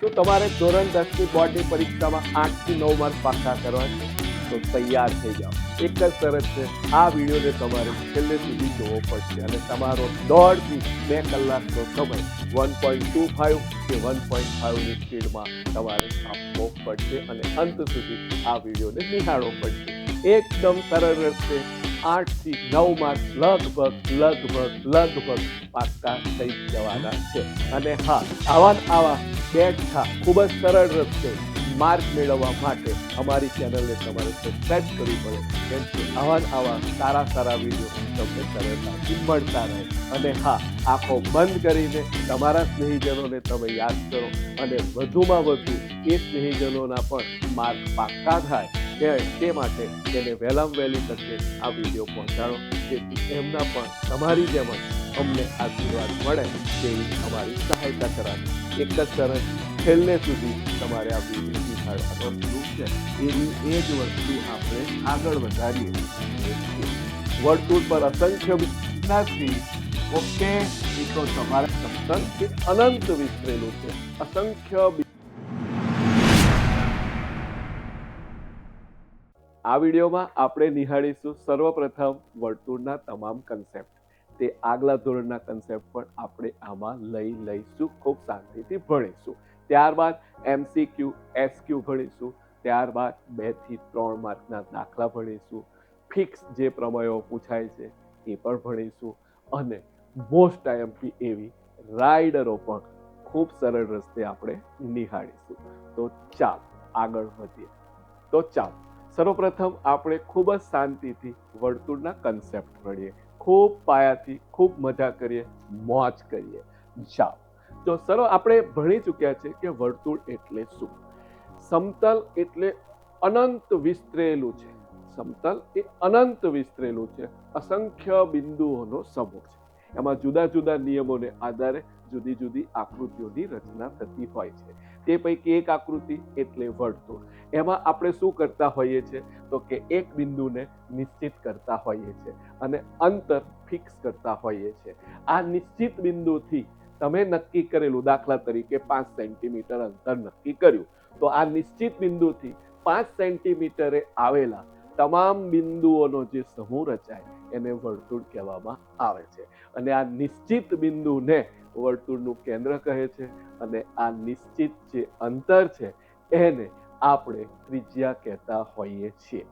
તો તમારે ધોરણ 10ની બોર્ડની પરીક્ષામાં 8 થી 9 માર્ક પાકા કરવા છે તો તૈયાર થઈ જાઓ. એક જ શરત છે, આ વિડીયોને તમારે છેલ્લે સુધી જોવો પડશે અને તમારો 1.5 થી 2 કલાકનો સમય 1.25 કે 1.5ની સ્પીડમાં તમારે આપવો પડશે અને અંત સુધી આ વિડીયોને નિહાળવો પડશે. એકદમ સરળ રસ્તે 8 થી 9 માર્ક લગભગ પાકા થઈ જવાના છે. અને હા, આવા બેઠા ખૂબ જ સરળ રસ્તે માર્ક મેળવવા માટે અમારી ચેનલને તમારે સબસ્ક્રાઇબ કરવી પડે, કેમ કે આવા સારા વિડીયો તમને સરળતાથી મળતા રહે. અને હા, આંખો બંધ કરીને તમારા સ્નેહીજનોને તમે યાદ કરો અને વધુમાં વધુ એ સ્નેહીજનોના પણ માર્ક પાક્કા થાય તે માટે તેને વહેલામાં વહેલી તકે આ વિડીયો પહોંચાડો, જેથી એમના પણ તમારી જેમ જ અમને આશીર્વાદ મળે તેવી અમારી સહાયતા કરવાની. એક જ શરત, છેલ્લે સુધી તમારે આ વિડીયો નિહાળવાનો છે. એ જ વસ્તુ આપણે આગળ વધારીએ. વર્તુળ પર અસંખ્ય વિદ્યાર્થી, ઓકે, એ તો તમારા સપ્તન એ અનંત વિસ્તરેલું છે. અસંખ્ય. આ વિડીયોમાં આપણે નિહાળીશું સર્વપ્રથમ વર્તુળના તમામ કન્સેપ્ટ. તે આગલા ધોરણના કન્સેપ્ટ પણ આપણે આમાં લઈશું, ખૂબ શાંતિથી ભણીશું. ત્યારબાદ MCQ, SQ ભણીશું. ત્યારબાદ 2 થી 3 માર્કના દાખલા ભણીશું. ફિક્સ જે પ્રમેયો પૂછાય છે એ પણ ભણીશું અને મોસ્ટ IMP એવી રાઇડરો પણ ખૂબ સરળ રસ્તે આપણે નિહાળીશું. તો ચાલો આગળ વધીએ. તો ચાલો સર્વપ્રથમ આપણે ખૂબ જ શાંતિથી વર્તુળના કન્સેપ્ટ ભણીએ, ખૂબ પાયાથી ખૂબ મજા કરીએ, મોજ કરીએ. ચાલો, તો આપણે ભણી ચૂક્યા છે કે વર્તુળ એટલે શું. સમતલ એટલે અનંત વિસ્તરેલું છે. સમતલ એ અનંત વિસ્તરેલું છે. અસંખ્ય બિંદુઓનો સમૂહ છે. એમાં જુદા જુદા નિયમોને આધારે જુદી જુદી આકૃતિઓની રચના થતી હોય છે. તે પૈકી એક આકૃતિ એટલે વર્તુળ. એમાં આપણે શું કરતા હોઈએ છીએ તો કે એક બિંદુને નિશ્ચિત કરતા હોઈએ છીએ અને અંતર ફિક્સ કરતા હોઈએ છીએ. આ નિશ્ચિત બિંદુથી તમે નક્કી કરેલું, દાખલા તરીકે 5 સેન્ટીમીટર અંતર નક્કી કર્યું, તો આ નિશ્ચિત બિંદુથી 5 સેન્ટીમીટરે આવેલા તમામ બિંદુઓનો જે સમૂહ રચાય એને વર્તુળ કહેવામાં આવે છે. અને આ નિશ્ચિત બિંદુને વર્તુળનું કેન્દ્ર કહે છે અને આ નિશ્ચિત જે અંતર છે એને આપણે ત્રિજ્યા કહેતા હોઈએ છીએ.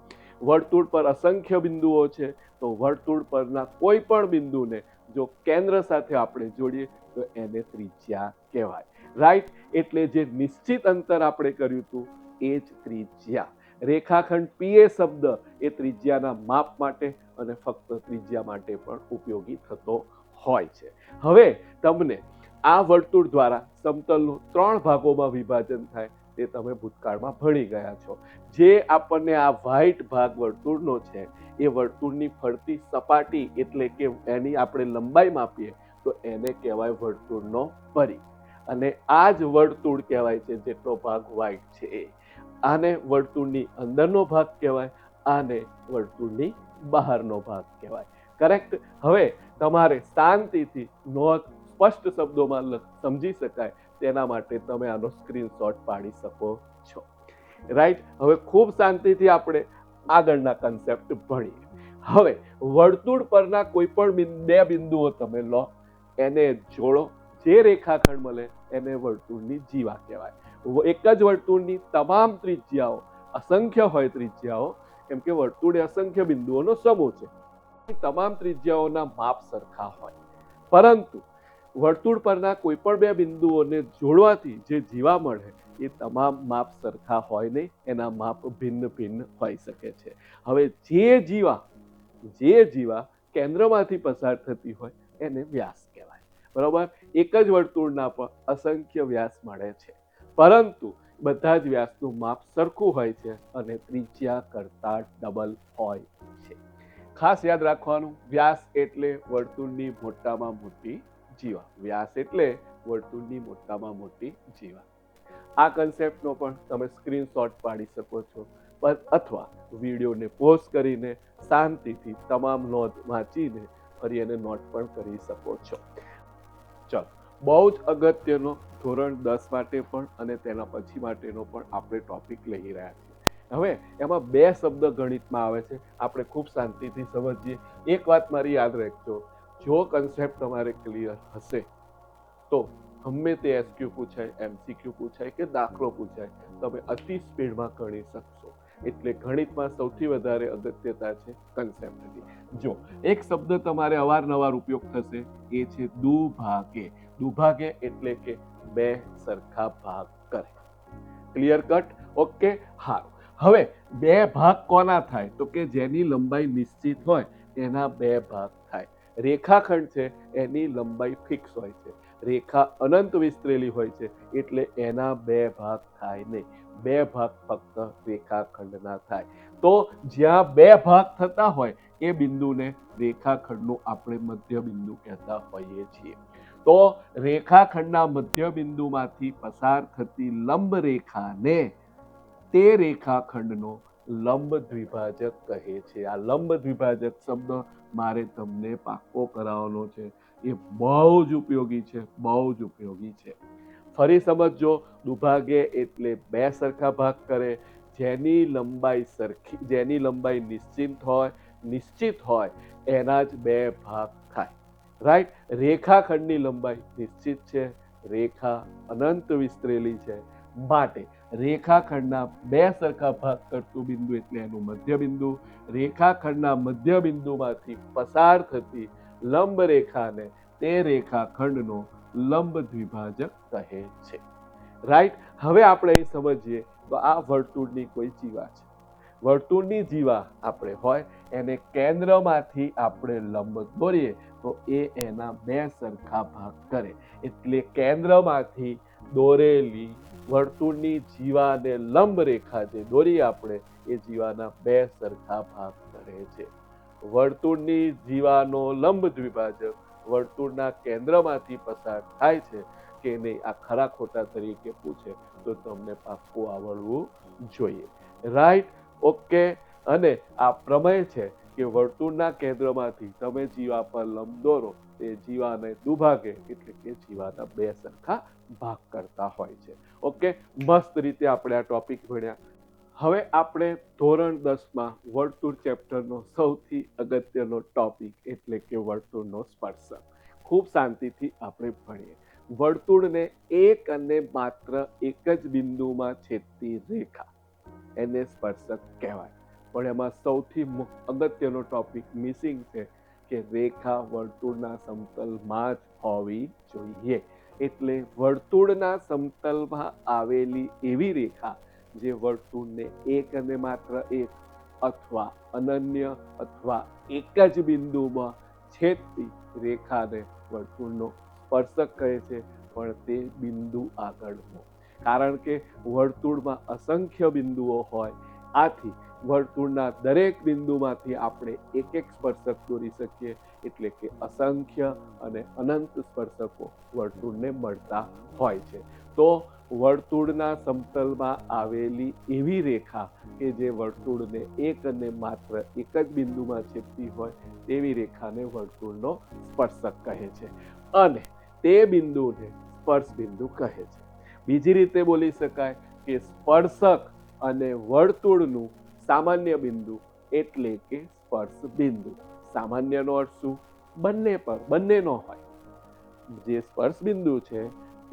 વર્તુળ પર અસંખ્ય બિંદુઓ છે, તો વર્તુળ પરના કોઈ પણ બિંદુને જો કેન્દ્ર સાથે આપણે જોડીએ તો એને ત્રિજ્યા કહેવાય. રાઈટ? એટલે જે નિશ્ચિત અંતર આપણે કર્યું હતું એ જ ત્રિજ્યા. રેખાખંડ PA શબ્દ એ ત્રિજ્યાના માપ માટે અને ફક્ત ત્રિજ્યા માટે પણ ઉપયોગી થતો હોય છે. હવે તમને આ વર્તુળ દ્વારા સમતલનું 3 ભાગોમાં વિભાજન થાય તે તમે ભૂતકાળમાં ભણી ગયા છો. જે આપણને આ વ્હાઇટ ભાગ વર્તુળનો છે એ વર્તુળની ફરતી સપાટી એટલે કે એની આપણે લંબાઈ માપીએ તો એને કહેવાય વર્તુળનો પરિઘ. અને આ જ વર્તુળ કહેવાય છે જેટલો ભાગ વ્હાઇટ છે. આને વર્તુળની અંદરનો ભાગ કહેવાય, આને વર્તુળની બહારનો ભાગ કહેવાય. કરેક્ટ? હવે તમારે શાંતિથી નોંધ સ્પષ્ટ શબ્દોમાં સમજી શકાય તેના માટે તમે આનો સ્ક્રીનશોટ પાડી શકો છો. રાઈટ? હવે ખૂબ શાંતિથી આપણે આગળના કન્સેપ્ટ ભણીએ. હવે વર્તુળ પરના કોઈ પણ 2 બિંદુઓ તમે લો, એને જોડો, જે રેખાખંડ મળે એને વર્તુળની જીવા કહેવાય. એક જ વર્તુળની તમામ ત્રિજ્યાઓ, અસંખ્ય હોય ત્રિજ્યાઓ, કેમ કે વર્તુળ એ અસંખ્ય બિંદુઓનો સમૂહ છે, તમામ ત્રિજ્યાઓના માપ સરખા હોય, પરંતુ વર્તુળ પરના કોઈ પણ 2 બિંદુઓને જોડવાથી જે જીવા મળે એ તમામ માપ સરખા હોય નહીં, એના માપ ભિન્ન હોઈ શકે છે. હવે જે જીવા કેન્દ્રમાંથી પસાર થતી હોય એને વ્યાસ કહેવાય. બરોબર? એક જ વર્તુળના પણ અસંખ્ય વ્યાસ મળે છે, પરંતુ બધા જ વ્યાસનું માપ સરખું હોય છે અને ત્રિજ્યા કરતા ડબલ હોય છે. ખાસ યાદ રાખવાનું, વ્યાસ એટલે વર્તુળની મોટામાં મોટી જીવા. વ્યાસ એટલે વર્તુળની મોટામાં મોટી જીવા. આ કન્સેપ્ટનો પણ તમે સ્ક્રીનશોટ પાડી શકો છો અથવા વિડીયોને પોઝ કરીને શાંતિથી તમામ નોંધ વાંચીને ફરી એને નોટ પણ કરી શકો છો. ચલો, બહુ જ અગત્યનો ધોરણ 10 માટે પણ અને તેના પછી માટેનો પણ આપણે ટોપિક લઈ રહ્યા છીએ. હવે એમાં બે શબ્દ ગણિતમાં આવે છે, આપણે ખૂબ શાંતિથી સમજીએ. એક વાત મારી યાદ રાખજો, જો કન્સેપ્ટ તમારે ક્લિયર હશે તો ગમે તે એસક્યુ પૂછાય, એમસીક્યુ પૂછાય કે દાખલો પૂછાય, તમે અતિ સ્પીડમાં ગણી શકશો. એટલે ગણિતમાં સૌથી વધારે અગત્યતા છે કન્સેપ્ટની. જો એક શબ્દ તમારે અવારનવાર ઉપયોગ થશે, એ છે દુભાગે. દુભાગે એટલે કે બે સરખા ભાગ કરે. Clear cut? ઓકે, હારું. હવે બે ભાગ કોના થાય? તો કે જેની લંબાઈ નિશ્ચિત હોય એના બે ભાગ થાય. રેખાખંડ છે એની લંબાઈ ફિક્સ હોય છે, રેખા અનંત વિસ્તરેલી હોય છે, એટલે એના બે ભાગ થાય નહીં. બે ભાગ ફક્ત રેખાખંડના થાય. તો જ્યાં બે ભાગ થતા હોય એ બિંદુને રેખાખંડનું આપણે મધ્ય બિંદુ કહેતા હોઈએ છીએ. તો રેખાખંડના મધ્ય બિંદુમાંથી પસાર થતી લંબ રેખાને તે રેખાખંડનો લંબ દ્વિભાજક કહે છે. આ લંબ દ્વિભાજક શબ્દ મારે તમને પાક્કો કરાવવાનો છે. એ બહુ જ ઉપયોગી છે, બહુ જ ઉપયોગી છે. ફરી સમજો, દુભાગે એટલે બે સરખા ભાગ કરે, જેની લંબાઈ નિશ્ચિત હોય એના જ બે ભાગ થાય. રાઈટ? રેખાખંડની લંબાઈ નિશ્ચિત છે, રેખા અનંત વિસ્તરેલી છે, માટે રેખાખંડના બે સરખા ભાગ કરતું બિંદુ એટલે એનું મધ્ય બિંદુ. રેખાખંડના મધ્ય બિંદુમાંથી પસાર થતી લંબ રેખાને તે રેખાખંડનો લંબ દ્વિભાજક કહે છે. રાઈટ? હવે આપણે સમજીએ તો આ વર્તુળની કોઈ જીવા છે. વર્તુળની જીવા આપણે હોય એને કેન્દ્રમાંથી આપણે લંબ દોરીએ તો એ એના બે સરખા ભાગ કરે. એટલે કેન્દ્રમાંથી દોરેલી વર્તુળની જીવાને લંબ રેખા જે દોરી આપણે એ જીવાના બે સરખા ભાગ કરે છે. વર્તુળની જીવાનો લંબ દ્વિભાજક વર્તુળના કેન્દ્રમાંથી પસાર થાય છે કે નહીં, આ ખરા ખોટા તરીકે પૂછે તો તમને પાક્કું આવડવું જોઈએ. રાઈટ? ઓકે. અને આ પ્રમેય છે કે વર્તુળના કેન્દ્રમાંથી તમે જીવા પર લંબ દોરો, એ જીવાને દુભાગે એટલે કે જીવાના બે સરખા ભાગ કરતા હોય છે. ઓકે, મસ્ત રીતે આપણે આ ટોપિક ભણ્યા. હવે આપણે ધોરણ 10માં વર્તુળ ચેપ્ટરનો સૌથી અગત્યનો ટોપિક એટલે કે વર્તુળનો સ્પર્શક. ખૂબ શાંતિથી આપણે ભણીએ. વર્તુળને એક અને માત્ર એક જ બિંદુમાં છેદતી રેખા એને સ્પર્શક કહેવાય. પણ એમાં સૌથી અગત્યનો ટોપિક મિસિંગ છે કે રેખા વર્તુળના સમતલમાં જ હોવી જોઈએ. એટલે વર્તુળના સમતલમાં આવેલી એવી રેખા જે વર્તુળને એક અને માત્ર એક અથવા અનન્ય અથવા એક જ બિંદુમાં છેદતી રેખાને વર્તુળનો સ્પર્શક કહે છે. પણ તે બિંદુ આગળનો, કારણ કે વર્તુળમાં અસંખ્ય બિંદુઓ હોય, આથી વર્તુળના દરેક બિંદુમાંથી આપણે એક એક સ્પર્શક દોરી શકીએ. એટલે કે અસંખ્ય અને અનંત સ્પર્શકો વર્તુળને મળતા હોય છે. તો વર્તુળના સમતલમાં આવેલી એવી રેખા કે જે વર્તુળને એક અને માત્ર એક જ બિંદુમાં છેદતી હોય તેવી રેખાને વર્તુળનો સ્પર્શક કહે છે. અને તે બિંદુને સ્પર્શ બિંદુ કહે છે. બીજી રીતે બોલી શકાય કે સ્પર્શક અને વર્તુળનું સામાન્ય બિંદુ એટલે કે સ્પર્શ બિંદુ. સામાન્યનો અર્થ શું? બંનેનો હોય. જે સ્પર્શ બિંદુ છે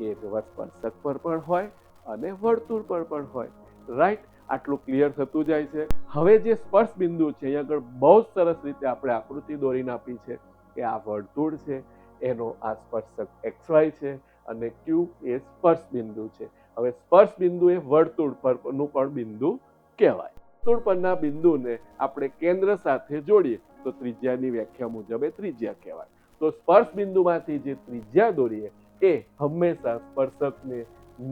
એ સ્પર્શક પર પણ હોય અને વર્તુળ પર પણ હોય. રાઈટ? આટલું ક્લિયર થતું જાય છે. હવે જે સ્પર્શ બિંદુ છે અહીંયા આગળ બહુ જ સરસ રીતે આપણે આકૃતિ દોરીને આપી છે કે આ વર્તુળ છે, એનો આ સ્પર્શક XY છે અને Q એ સ્પર્શ બિંદુ છે. હવે સ્પર્શ બિંદુ એ વર્તુળ પરનું પણ બિંદુ કહેવાય. વર્તુળ પરના બિંદુને આપણે કેન્દ્ર સાથે જોડીએ તો ત્રિજ્યાની વ્યાખ્યા મુજબ એ ત્રિજ્યા કહેવાય. તો સ્પર્શ બિંદુમાંથી જે ત્રિજ્યા દોરીએ એ હંમેશા સ્પર્શકને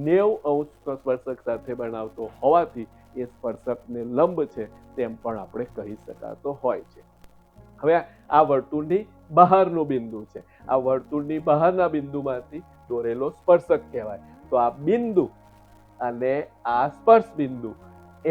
90° સ્પર્શક સાથે બનાવતો હોવાથી એ સ્પર્શકને લંબ છે તેમ પણ આપણે કહી શકાતો હોય છે. હવે આ વર્તુળની બહારનું બિંદુ છે. આ વર્તુળની બહારના બિંદુમાંથી દોરેલો સ્પર્શક કહેવાય. તો આ બિંદુ અને આ સ્પર્શ બિંદુ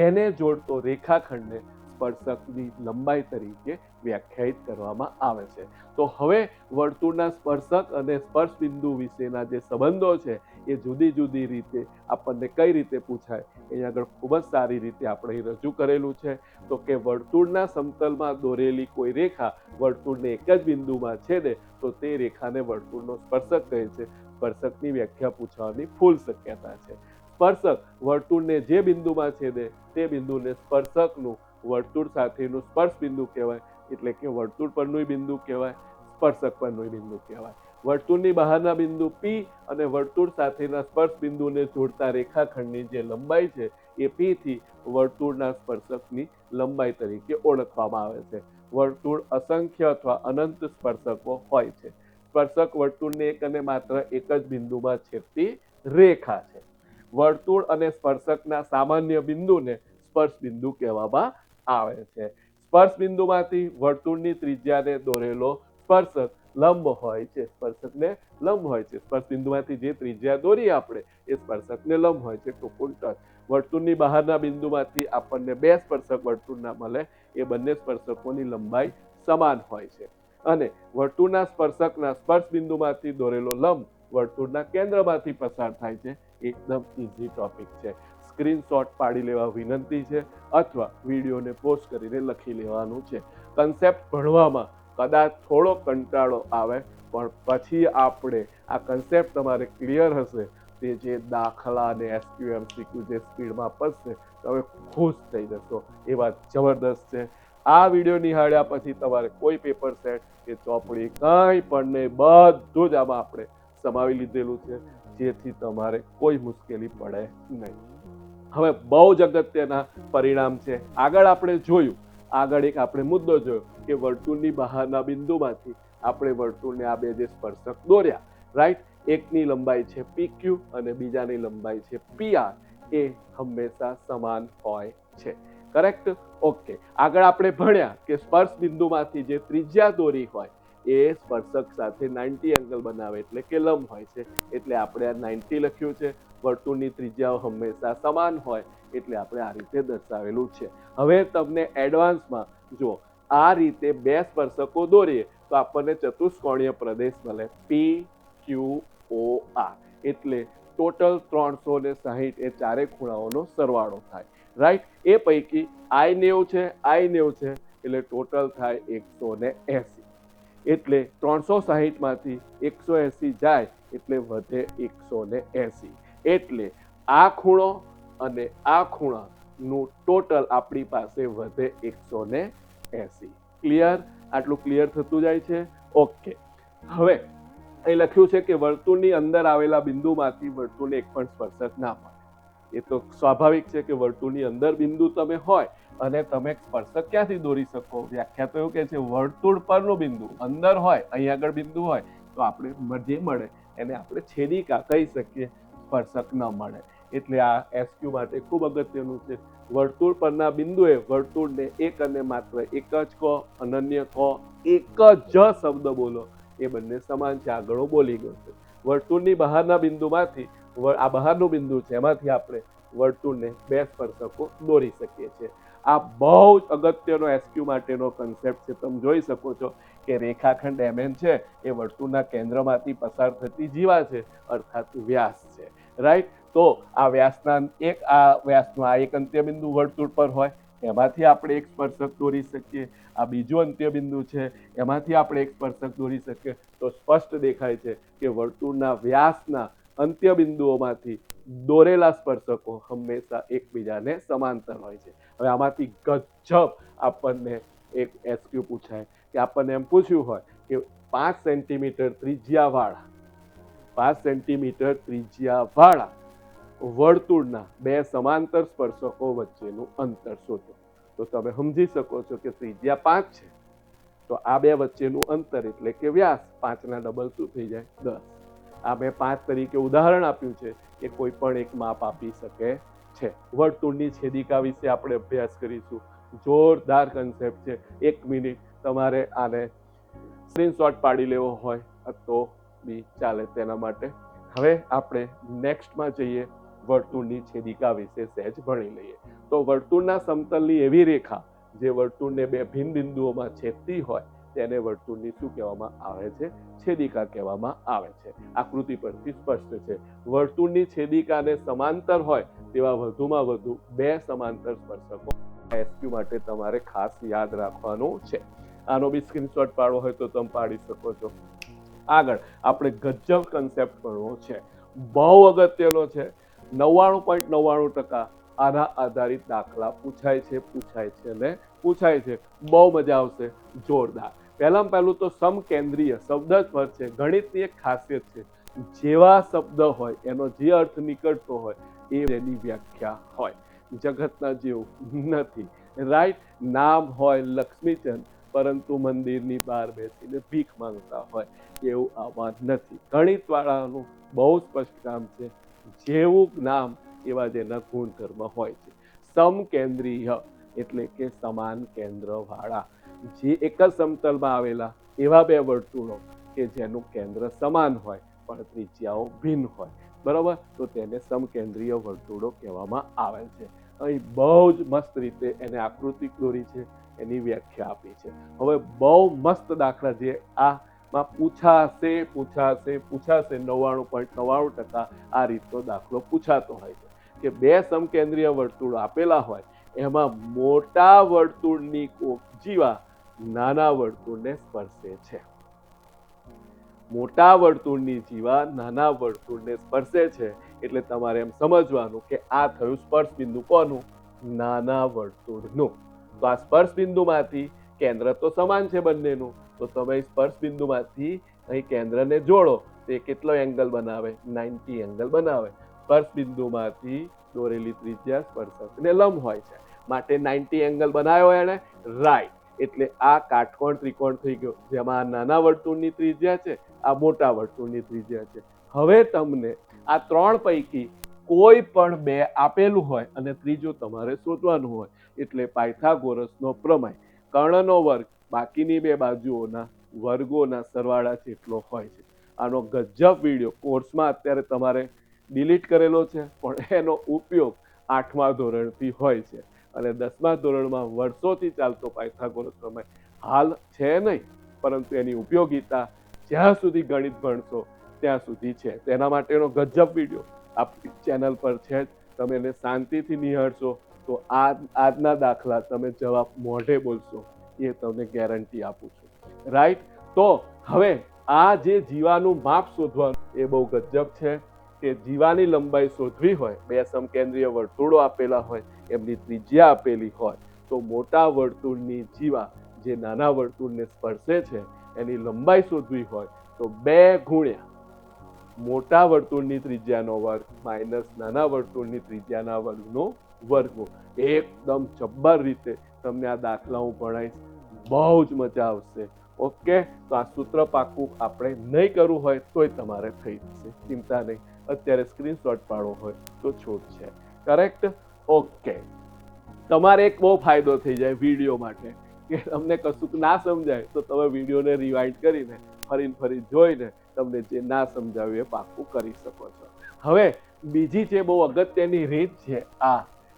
એને જોડતો રેખાખંડને સ્પર્શકની લંબાઈ તરીકે વ્યાખ્યાયિત કરવામાં આવે છે. તો હવે વર્તુળના સ્પર્શક અને સ્પર્શ બિંદુ વિશેના જે સંબંધો છે એ જુદી જુદી રીતે આપણને કઈ રીતે પૂછાય અહીંયા આગળ ખૂબ જ સારી રીતે આપણે રજૂ કરેલું છે. તો કે વર્તુળના સમતલમાં દોરેલી કોઈ રેખા વર્તુળને એક જ બિંદુમાં છેદે તો તે રેખાને વર્તુળનો સ્પર્શક કહે છે. સ્પર્શકની વ્યાખ્યા પૂછવાની ફૂલ શક્યતા છે. સ્પર્શક વર્તુળને જે બિંદુમાં છેદે તે બિંદુને સ્પર્શકનું વર્તુળ સાથેનું સ્પર્શ બિંદુ કહેવાય, એટલે કે વર્તુળ પરનું બિંદુ કહેવાય, સ્પર્શક પરનું બિંદુ કહેવાય. વર્તુળની બહારના બિંદુ P અને વર્તુળ સાથેના સ્પર્શ બિંદુને જોડતા રેખાખંડની જે લંબાઈ છે એ P થી વર્તુળના સ્પર્શકની લંબાઈ તરીકે ઓળખવામાં આવે છે. વર્તુળ અસંખ્ય અથવા અનંત સ્પર્શકો હોય છે. સ્પર્શક વર્તુળને એક અને માત્ર એક જ બિંદુમાં છેદતી રેખા છે. વર્તુળ અને સ્પર્શકના સામાન્ય બિંદુને સ્પર્શ બિંદુ કહેવામાં આવે છે. સ્પર્શ બિંદુમાંથી વર્તુળની ત્રિજ્યાને દોરેલો સ્પર્શક લંબ હોય છે. સ્પર્શકને લંબ હોય છે. સ્પર્શ બિંદુમાંથી જે ત્રિજ્યા દોરી આપણે એ સ્પર્શકને લંબ હોય છે. ટોકુલ ટચ. વર્તુળની બહારના બિંદુમાંથી આપણને બે સ્પર્શક વર્તુળના મળે એ બંને સ્પર્શકોની લંબાઈ સમાન હોય છે. અને વર્તુળના સ્પર્શકના સ્પર્શ બિંદુમાંથી દોરેલો લંબ વર્તુળના કેન્દ્રમાંથી પસાર થાય છે. એકદમ ઇઝી ટોપિક છે. સ્ક્રીનશોટ પાડી લેવા વિનંતી છે અથવા વિડીયોને પોસ્ટ કરીને લખી લેવાનું છે. કન્સેપ્ટ ભણવામાં કદાચ થોડો કંટાળો આવે પણ પછી આપણે આ કન્સેપ્ટ તમારે ક્લિયર હશે તે જે દાખલા અને SQ જે સ્પીડમાં પસશે તમે ખુશ થઈ જશો. એ વાત જબરદસ્ત છે. આ વિડીયો નિહાળ્યા પછી તમારે કોઈ પેપર સેટ કે ચોપડી કંઈ પણ નહીં, બધું જ આમાં આપણે સમાવી લીધેલું છે જેથી તમારે કોઈ મુશ્કેલી પડે નહીં. હવે બહુ જ અગત્યના પરિણામ છે. આગળ આપણે જોયું, આગળ એક આપણે મુદ્દો જોયો કે વર્તુળની બહારના બિંદુમાંથી આપણે વર્તુળને આ બે જે સ્પર્શક દોર્યા, રાઈટ, એકની લંબાઈ છે PQ અને બીજાની લંબાઈ છે PR, એ હંમેશા સમાન હોય છે. કરેક્ટ? ઓકે. આગળ આપણે ભણ્યા કે સ્પર્શ બિંદુમાંથી જે ત્રિજ્યા દોરી હોય એ સ્પર્શક સાથે 90 એંગલ બનાવે એટલે કે લંબ હોય છે. એટલે આપણે આ 90 લખ્યું છે. વર્તુળની ત્રિજ્યાઓ હંમેશા સમાન હોય એટલે આપણે આ રીતે દર્શાવેલું છે. હવે તમને એડવાન્સમાં જો આ રીતે બે સ્પર્શકો દોરીએ તો આપણને ચતુષ્કોણીય પ્રદેશ મળે PQOR, એટલે ટોટલ 360 એ ચારે ખૂણાઓનો સરવાળો થાય. રાઈટ? એ પૈકી I90 છે, I90 છે એટલે ટોટલ થાય 180. એટલે 360 માંથી 180 જાય એટલે વધે 180. એટલે આ ખૂણો અને આ ખૂણાનું ટોટલ આપણી પાસે વધે 180. ક્લિયર? આટલું ક્લિયર થતું જાય છે? ઓકે. હવે અહીં લખ્યું છે કે વર્તુળની અંદર આવેલા બિંદુમાંથી વર્તુળને એક પણ સ્પર્શક ના મળે. એ તો સ્વાભાવિક છે કે વર્તુળની અંદર બિંદુ તમે હોય અને તમે સ્પર્શક ક્યાંથી દોરી શકો? વ્યાખ્યા તો એવું કે છે વર્તુળ પરનું બિંદુ અંદર હોય, અહીં આગળ બિંદુ હોય તો આપણે જે મળે એને આપણે છેદિકા કહી શકીએ, સ્પર્શક ન મળે. એટલે આ SQ માટે ખૂબ અગત્યનું છે. વર્તુળ પરના બિંદુએ વર્તુળને એક અને માત્ર એક જ કહો, અનન્ય કહો, એક જ શબ્દ બોલો, એ બંને સમાન છે. આગળ બોલી ગયો છે. વર્તુળની બહારના બિંદુમાંથી આ બહારનું બિંદુ છે એમાંથી આપણે વર્તુળને બે સ્પર્શકો દોરી શકીએ છીએ. આ બહુ જ અગત્યનો SQ માટેનો કન્સેપ્ટ છે. તમે જોઈ શકો છો કે રેખાખંડ MN છે એ વર્તુળના કેન્દ્રમાંથી પસાર થતી જીવા છે, અર્થાત વ્યાસ છે. રાઈટ? તો આ વ્યાસનો આ એક અંત્ય બિંદુ વર્તુળ પર હોય એમાંથી આપણે એક સ્પર્શક દોરી શકીએ. આ બીજું અંત્ય બિંદુ છે એમાંથી આપણે એક સ્પર્શક દોરી શકીએ. તો સ્પષ્ટ દેખાય છે કે વર્તુળના વ્યાસના અંત્ય બિંદુઓમાંથી દોરેલા સ્પર્શકો હંમેશા એકબીજાને સમાંતર હોય છે. હવે આમાંથી ગજબ આપણને એક SQ પૂછાય કે આપણને એમ પૂછ્યું હોય કે 5 સેન્ટીમીટર ત્રિજ્યાવાળા 5 સેન્ટીમીટર ત્રિજ્યાવાળા વર્તુળના બે સમાંતર સ્પર્શકો વચ્ચેનું અંતર શોધો. તો તમે સમજી શકો છો કે ત્રિજ્યા 5 છે તો આ બે વચ્ચેનું અંતર એટલે કે વ્યાસ 5 ના ડબલ શું થઈ જાય? 10. આ મેં 5 તરીકે ઉદાહરણ આપ્યું છે કે કોઈ પણ એક માપ આપી શકે છે. વર્તુળની છેદિકા વિશે આપણે અભ્યાસ કરીશું. જોરદાર કન્સેપ્ટ છે. 1 મિનિટ તમારે આને સ્ક્રીનશોટ પાડી લેવો હોય તો બી ચાલે તેના માટે. હવે આપણે નેક્સ્ટમાં જઈએ, વર્તુળની છેદિકા વિશે સહેજ ભણી લઈએ. તો વર્તુળના સમતલની એવી રેખા જે વર્તુળને બે ભિન્ન બિંદુઓમાં છેદતી હોય તેને વર્તુળની શું કહેવામાં આવે છે? છેદિકા કહેવામાં આવે છે. આકૃતિ પરથી સ્પષ્ટ છે. વર્તુળની છેદિકાને સમાંતર હોય તેવા વધુમાં વધુ બે સમાંતર સ્પર્શકો એસક્યુ માટે તમારે ખાસ યાદ રાખવાનું છે. આનો બી સ્ક્રીનશોટ પાડવો હોય તો તમે પાડી શકો છો. આગળ આપણે ગજબ કન્સેપ્ટ ભણવો છે, બહુ અગત્યનો છે. 99.99% આના આધારિત દાખલા પૂછાય છે અને પૂછાય છે. બહુ મજા આવશે, જોરદાર. પહેલામાં પહેલું તો સમકેન્દ્રીય શબ્દ જ પર છે. ગણિતની એક ખાસિયત છે, જેવા શબ્દ હોય એનો જે અર્થ નીકળતો હોય એ એની વ્યાખ્યા હોય. જગતના જેવું નથી, રાઈટ. નામ હોય લક્ષ્મીચંદ, પરંતુ મંદિરની બહાર બેસીને ભીખ માંગતા હોય એવું આમાં નથી. ગણિત વાળાનું બહુ સ્પષ્ટ કામ છે, જેવું નામ એવા જેના ગુણધર્મ હોય છે. સમકેન્દ્રીય એટલે કે સમાન કેન્દ્ર વાળા, જે એક જ સમતલમાં આવેલા એવા બે વર્તુળો કે જેનું કેન્દ્ર સમાન હોય પણ ત્રિજ્યાઓ ભિન્ન હોય, બરોબર, તો તેને સમકેન્દ્રીય વર્તુળો કહેવામાં આવે છે. અહીં બહુ જ મસ્ત રીતે એને આકૃતિ દોરી છે, એની વ્યાખ્યા આપી છે. હવે બહુ મસ્ત દાખલા જે આમાં પૂછાશે 99.99% આ રીતનો દાખલો પૂછાતો હોય છે કે બે સમકેન્દ્રીય વર્તુળો આપેલા હોય, એમાં મોટા વર્તુળની કોક જીવા નાના વર્તુળને સ્પર્શે છે. મોટા વર્તુળની જીવા નાના વર્તુળને સ્પર્શે છે એટલે તમારે એમ સમજવાનું કે આ થયું સ્પર્શ બિંદુ કોનું? નાના વર્તુળનું. તો આ સ્પર્શ બિંદુમાંથી કેન્દ્ર તો સમાન છે બંનેનું, તો તમે સ્પર્શ બિંદુમાંથી અહીં કેન્દ્રને જોડો તે કેટલો એંગલ બનાવે? 90 એંગલ બનાવે. સ્પર્શ બિંદુમાંથી દોરેલી ત્રિજ્યા સ્પર્શકને લંબ હોય છે, માટે 90 એંગલ બનાવ્યો એને, રાઈટ. એટલે આ કાટકોણ ત્રિકોણ થઈ ગયો, જેમાં નાના વર્તુળની ત્રિજ્યા છે, આ મોટા વર્તુળની ત્રિજ્યા છે. હવે તમને આ ત્રણ પૈકી કોઈ પણ બે આપેલું હોય અને ત્રીજું તમારે શોધવાનું હોય, એટલે પાયથાગોરસનો પ્રમેય, કર્ણનો વર્ગ બાકીની બે બાજુઓના વર્ગોના સરવાળા જેટલો હોય છે. આનો ગજબ વિડીયો કોર્સમાં અત્યારે તમારે ડિલીટ કરેલો છે, પણ એનો ઉપયોગ 8મા ધોરણથી હોય છે અને 10મા ધોરણમાં વર્ષોથી ચાલતો પાયથાગોરસ પ્રમેય હાલ છે નહીં, પરંતુ એની ઉપયોગિતા જ્યાં સુધી ગણિત ભણશો ત્યાં સુધી છે. તેના માટેનો ગજબ વિડીયો આપણી ચેનલ પર છે જ. તમે એને શાંતિથી નિહાળશો તો આજના દાખલા તમે જવાબ મોઢે બોલશો, એ તમને ગેરંટી આપું છું, રાઈટ. તો હવે આ જે જીવાનું માપ શોધવાનું એ બહુ ગજબ છે કે જીવાની લંબાઈ શોધવી હોય, બે સમકેન્દ્રીય વર્તુળો આપેલા હોય, એમની ત્રિજ્યા આપેલી હોય, તો મોટા વર્તુળની જીવા જે નાના વર્તુળને સ્પર્શે છે એની લંબાઈ શોધવી હોય તો 2 ગુણ્યા મોટા વર્તુળની ત્રિજ્યાનો વર્ગ માઇનસ નાના વર્તુળની ત્રિજ્યાના વર્ગનો વર્ગમૂળ. એકદમ જબ્બર રીતે તમને આ દાખલા હું ભણાવીશ, બહુ જ મજા આવશે. ઓકે, તો આ સૂત્ર પાકું આપણે નહીં કરવું હોય તોય તમારે થઈ જશે, ચિંતા નહીં. અત્યારે સ્ક્રીનશોટ પાડવો હોય તો છૂટ છે, કરેક્ટ. ઓકે, તમારે એક બહુ ફાયદો થઈ જાય વિડીયો માટે કે તમને કશું ના સમજાય તો તમે વિડીયોને રિવાઇન્ડ કરીને ફરી જોઈને તમને જે ના સમજાવ્યું એ પાકું કરી શકો છો. હવે બીજી જે બહુ અગત્યની રીત છે,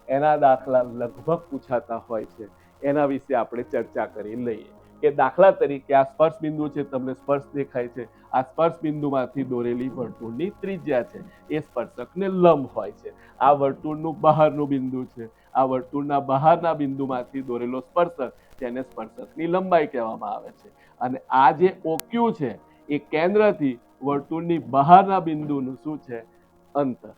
એના દાખલા લગભગ પૂછાતા હોય છે, એના વિશે આપણે ચર્ચા કરી લઈએ. કે દાખલા તરીકે આ સ્પર્શ બિંદુ છે, તમને સ્પર્શ દેખાય છે, આ સ્પર્શ બિંદુમાંથી દોરેલી વર્તુળની ત્રિજ્યા છે, એ સ્પર્શકને લંબ હોય છે. આ વર્તુળનું બહારનું બિંદુ છે, આ વર્તુળના બહારના બિંદુમાંથી દોરેલો સ્પર્શક, જેને સ્પર્શકની લંબાઈ કહેવામાં આવે છે. અને આ જે OQ છે એ કેન્દ્રથી વર્તુળની બહારના બિંદુનું શું છે? અંતર.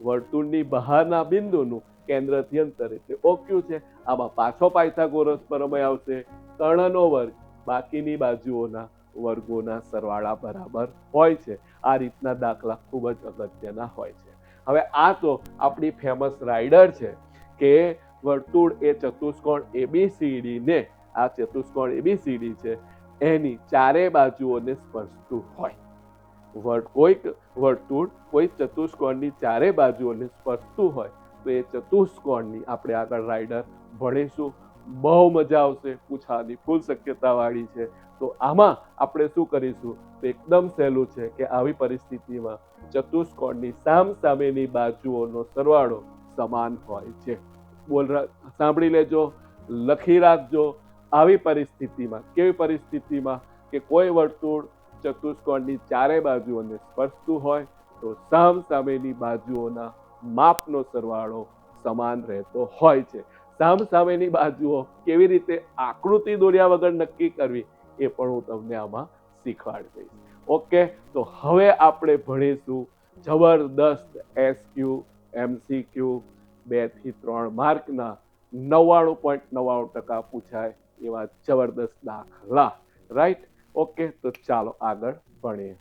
વર્તુળની બહારના બિંદુનું કેન્દ્રથી અંતર એટલે OQ છે. આમાં પાછો પાયથાગોરસ પ્રમેય આવશે, કર્ણનો વર્ગ બાકીની બાજુઓના વર્ગોના સરવાળા બરાબર હોય છે. આ રીતના દાખલા ખૂબ જ અગત્યના હોય છે. હવે આ તો આપણી ફેમસ રાઇડર છે કે વર્તુળ એ ચતુષ્કોણ ABCD ને, આ ચતુષ્કોણ ABCD છે એની ચારે બાજુઓને સ્પર્શતું હોય. કોઈક વર્તુળ કોઈ ચતુષ્કોણની ચારે બાજુઓને સ્પર્શતું હોય તો એ ચતુષ્કોણની આપણે આગળ રાઇડર ભણીશું. બહુ મજા આવશે, પૂછવાની ફૂલ શક્યતા વાળી છે. તો આમાં આપણે શું કરીશું તો એકદમ સહેલું છે કે આવી પરિસ્થિતિમાં ચતુષ્કોણની સામસામેની બાજુઓનો સરવાળો સમાન હોય છે. સાંભળી લેજો, લખી રાખજો. આવી પરિસ્થિતિમાં, કેવી પરિસ્થિતિમાં કે કોઈ વર્તુળ ચતુષ્કોણની ચારે બાજુઓને સ્પર્શતું હોય તો સામસામેની બાજુઓના માપનો સરવાળો સમાન રહેતો હોય છે. સામસામેની બાજુઓ કેવી રીતે આકૃતિ દોર્યા વગર નક્કી કરવી એ પણ હું તમને આમાં શીખવાડી દઈશ. ઓકે, તો હવે આપણે ભણીશું જબરદસ્ત SQ MCQ 2 થી 3 માર્કના 99.99% પૂછાય એવા જબરદસ્ત દાખલા. રાઈટ? ઓકે, તો ચાલો આગળ ભણીએ.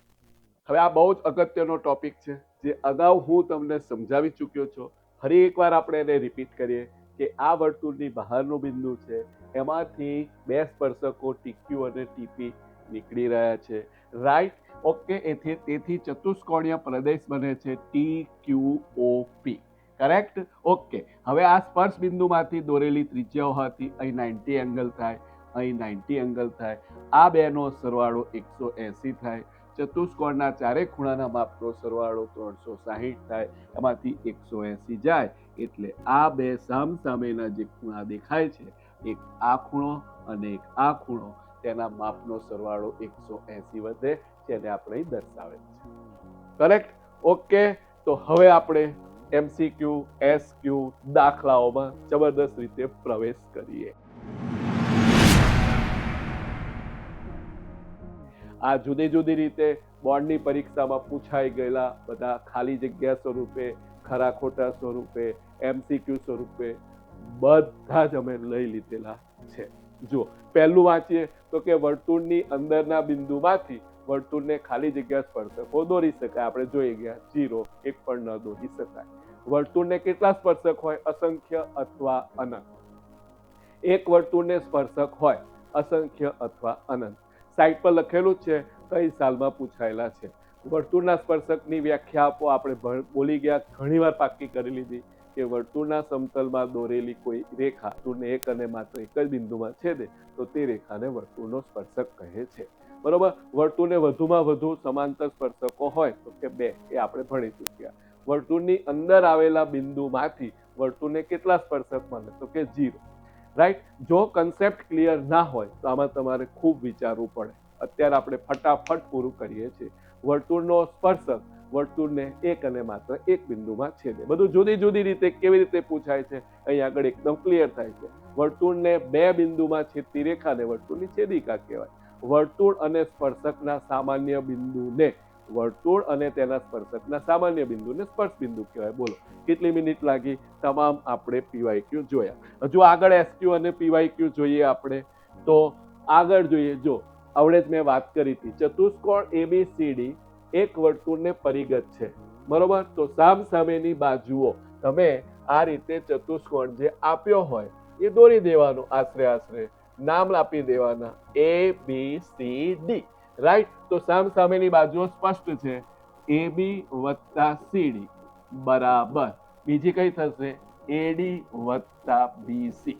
હવે આ બહુ જ અગત્યનો ટોપિક છે જે અગાઉ હું તમને સમજાવી ચૂક્યો છું. ફરી એકવાર આપણે એને રિપીટ કરીએ કે આ વર્તુળની બહારનું બિંદુ છે, એમાંથી બે સ્પર્શકો TQ અને TP નીકળી રહ્યા છે. રાઈટ? ઓકે, તેથી ચતુષ્કોણીય પ્રદેશ બને છે TQOP. કરેક્ટ? ઓકે, હવે આ સ્પર્શ બિંદુમાંથી દોરેલી ત્રિજ્યાઓ હતી. અહીં 90 એંગલ થાય, અહીં 90 એંગલ થાય. આ બેનો સરવાળો 180 થાય. ચતુષ્કોણના ચારે ખૂણાના માપનો સરવાળો 360 થાય. એમાંથી 180 જાય એટલે આ બે સામસામેના જે ખૂણા દેખાય છે, એક આ ખૂણો અને એક આ ખૂણો, તેના માપનો સરવાળો 180 વધે, જેને આપણે દર્શાવેલ છે. કરેક્ટ? ઓકે, તો હવે આપણે MCQ SQ દાખલાઓમાં જબરદસ્ત રીતે પ્રવેશ કરીએ. આ જુદી જુદી રીતે બોર્ડની પરીક્ષામાં પૂછાઈ ગયેલા બધા ખાલી જગ્યા સ્વરૂપે, ખરા ખોટા સ્વરૂપે, MCQ સ્વરૂપે બધા જ અમે લઈ લીધેલા છે. જો પહેલું વાંચીએ તો કે વર્તુળની અંદરના બિંદુમાંથી વર્તુળને ખાલી જગ્યા સ્પર્શકો દોરી શકાય. આપણે જોઈ ગયા 0, એક પણ ન દોરી શકાય. વર્તુળને કેટલા સ્પર્શક હોય? અસંખ્ય અથવા અનંત. એક વર્તુળને સ્પર્શક હોય અસંખ્ય અથવા અનંત. સાઈડ પર લખેલું છે કઈ સાલમાં પૂછાયેલા છે. વર્તુળના સ્પર્શકની વ્યાખ્યા આપો. આપણે બોલી ગયા, ઘણીવાર પાકી કરી લીધી કે વર્તુળના સમતલમાં દોરેલી કોઈ રેખા વર્તુળને એક અને માત્ર એક જ બિંદુમાં છેદે તો તે રેખાને વર્તુળનો સ્પર્શક કહે છે. બરોબર? વર્તુળને વધુમાં વધુ સમાંતર સ્પર્શકો હોય તો કે 2, એ આપણે ભણી ચૂક્યા. વર્તુળની અંદર આવેલા બિંદુમાંથી વર્તુળને કેટલા સ્પર્શક મળે તો કે 0. રાઈટ? જો કન્સેપ્ટ ક્લિયર ના હોય તો આમાં તમારે ખૂબ વિચારવું પડે. અત્યારે આપણે ફટાફટ પૂરું કરીએ છીએ. વર્તુળનો સ્પર્શક વર્તુળને એક અને માત્ર એક બિંદુમાં છેદે. બધું જુદી જુદી રીતે કેવી રીતે પૂછાય છે અહીં આગળ એકદમ ક્લિયર થાય છે. વર્તુળને બે બિંદુમાં છેદતી રેખાને વર્તુળની છેદિકા કહેવાય. વર્તુળ અને સ્પર્શકના સામાન્ય બિંદુને વર્તુળ અને તેના સ્પર્શકના સામાન્ય બિંદુને સ્પર્શ બિંદુ કહેવાય. બોલો કેટલી મિનિટ લાગી? તમામ આપણે PYQ જોયા. હજુ આગળ SQ અને PYQ જોઈએ આપણે. તો આગળ જોઈએ. જો આવડે જ મેં વાત કરી હતી, ચતુષ્કોણ ABCD એક વર્તુળને પરિગત છે. બરોબર? તો સામસામેની બાજુઓ તમે આ રીતે ચતુષ્કોણ જે આપ્યો હોય એ દોરી દેવાનો. આશરે નામ આપી દેવાના ABCD. રાઈટ? તો સામસામેની બાજુઓ સ્પષ્ટ છે. AB વત્તા CD બરાબર બીજી કઈ થશે? AD વત્તા BC.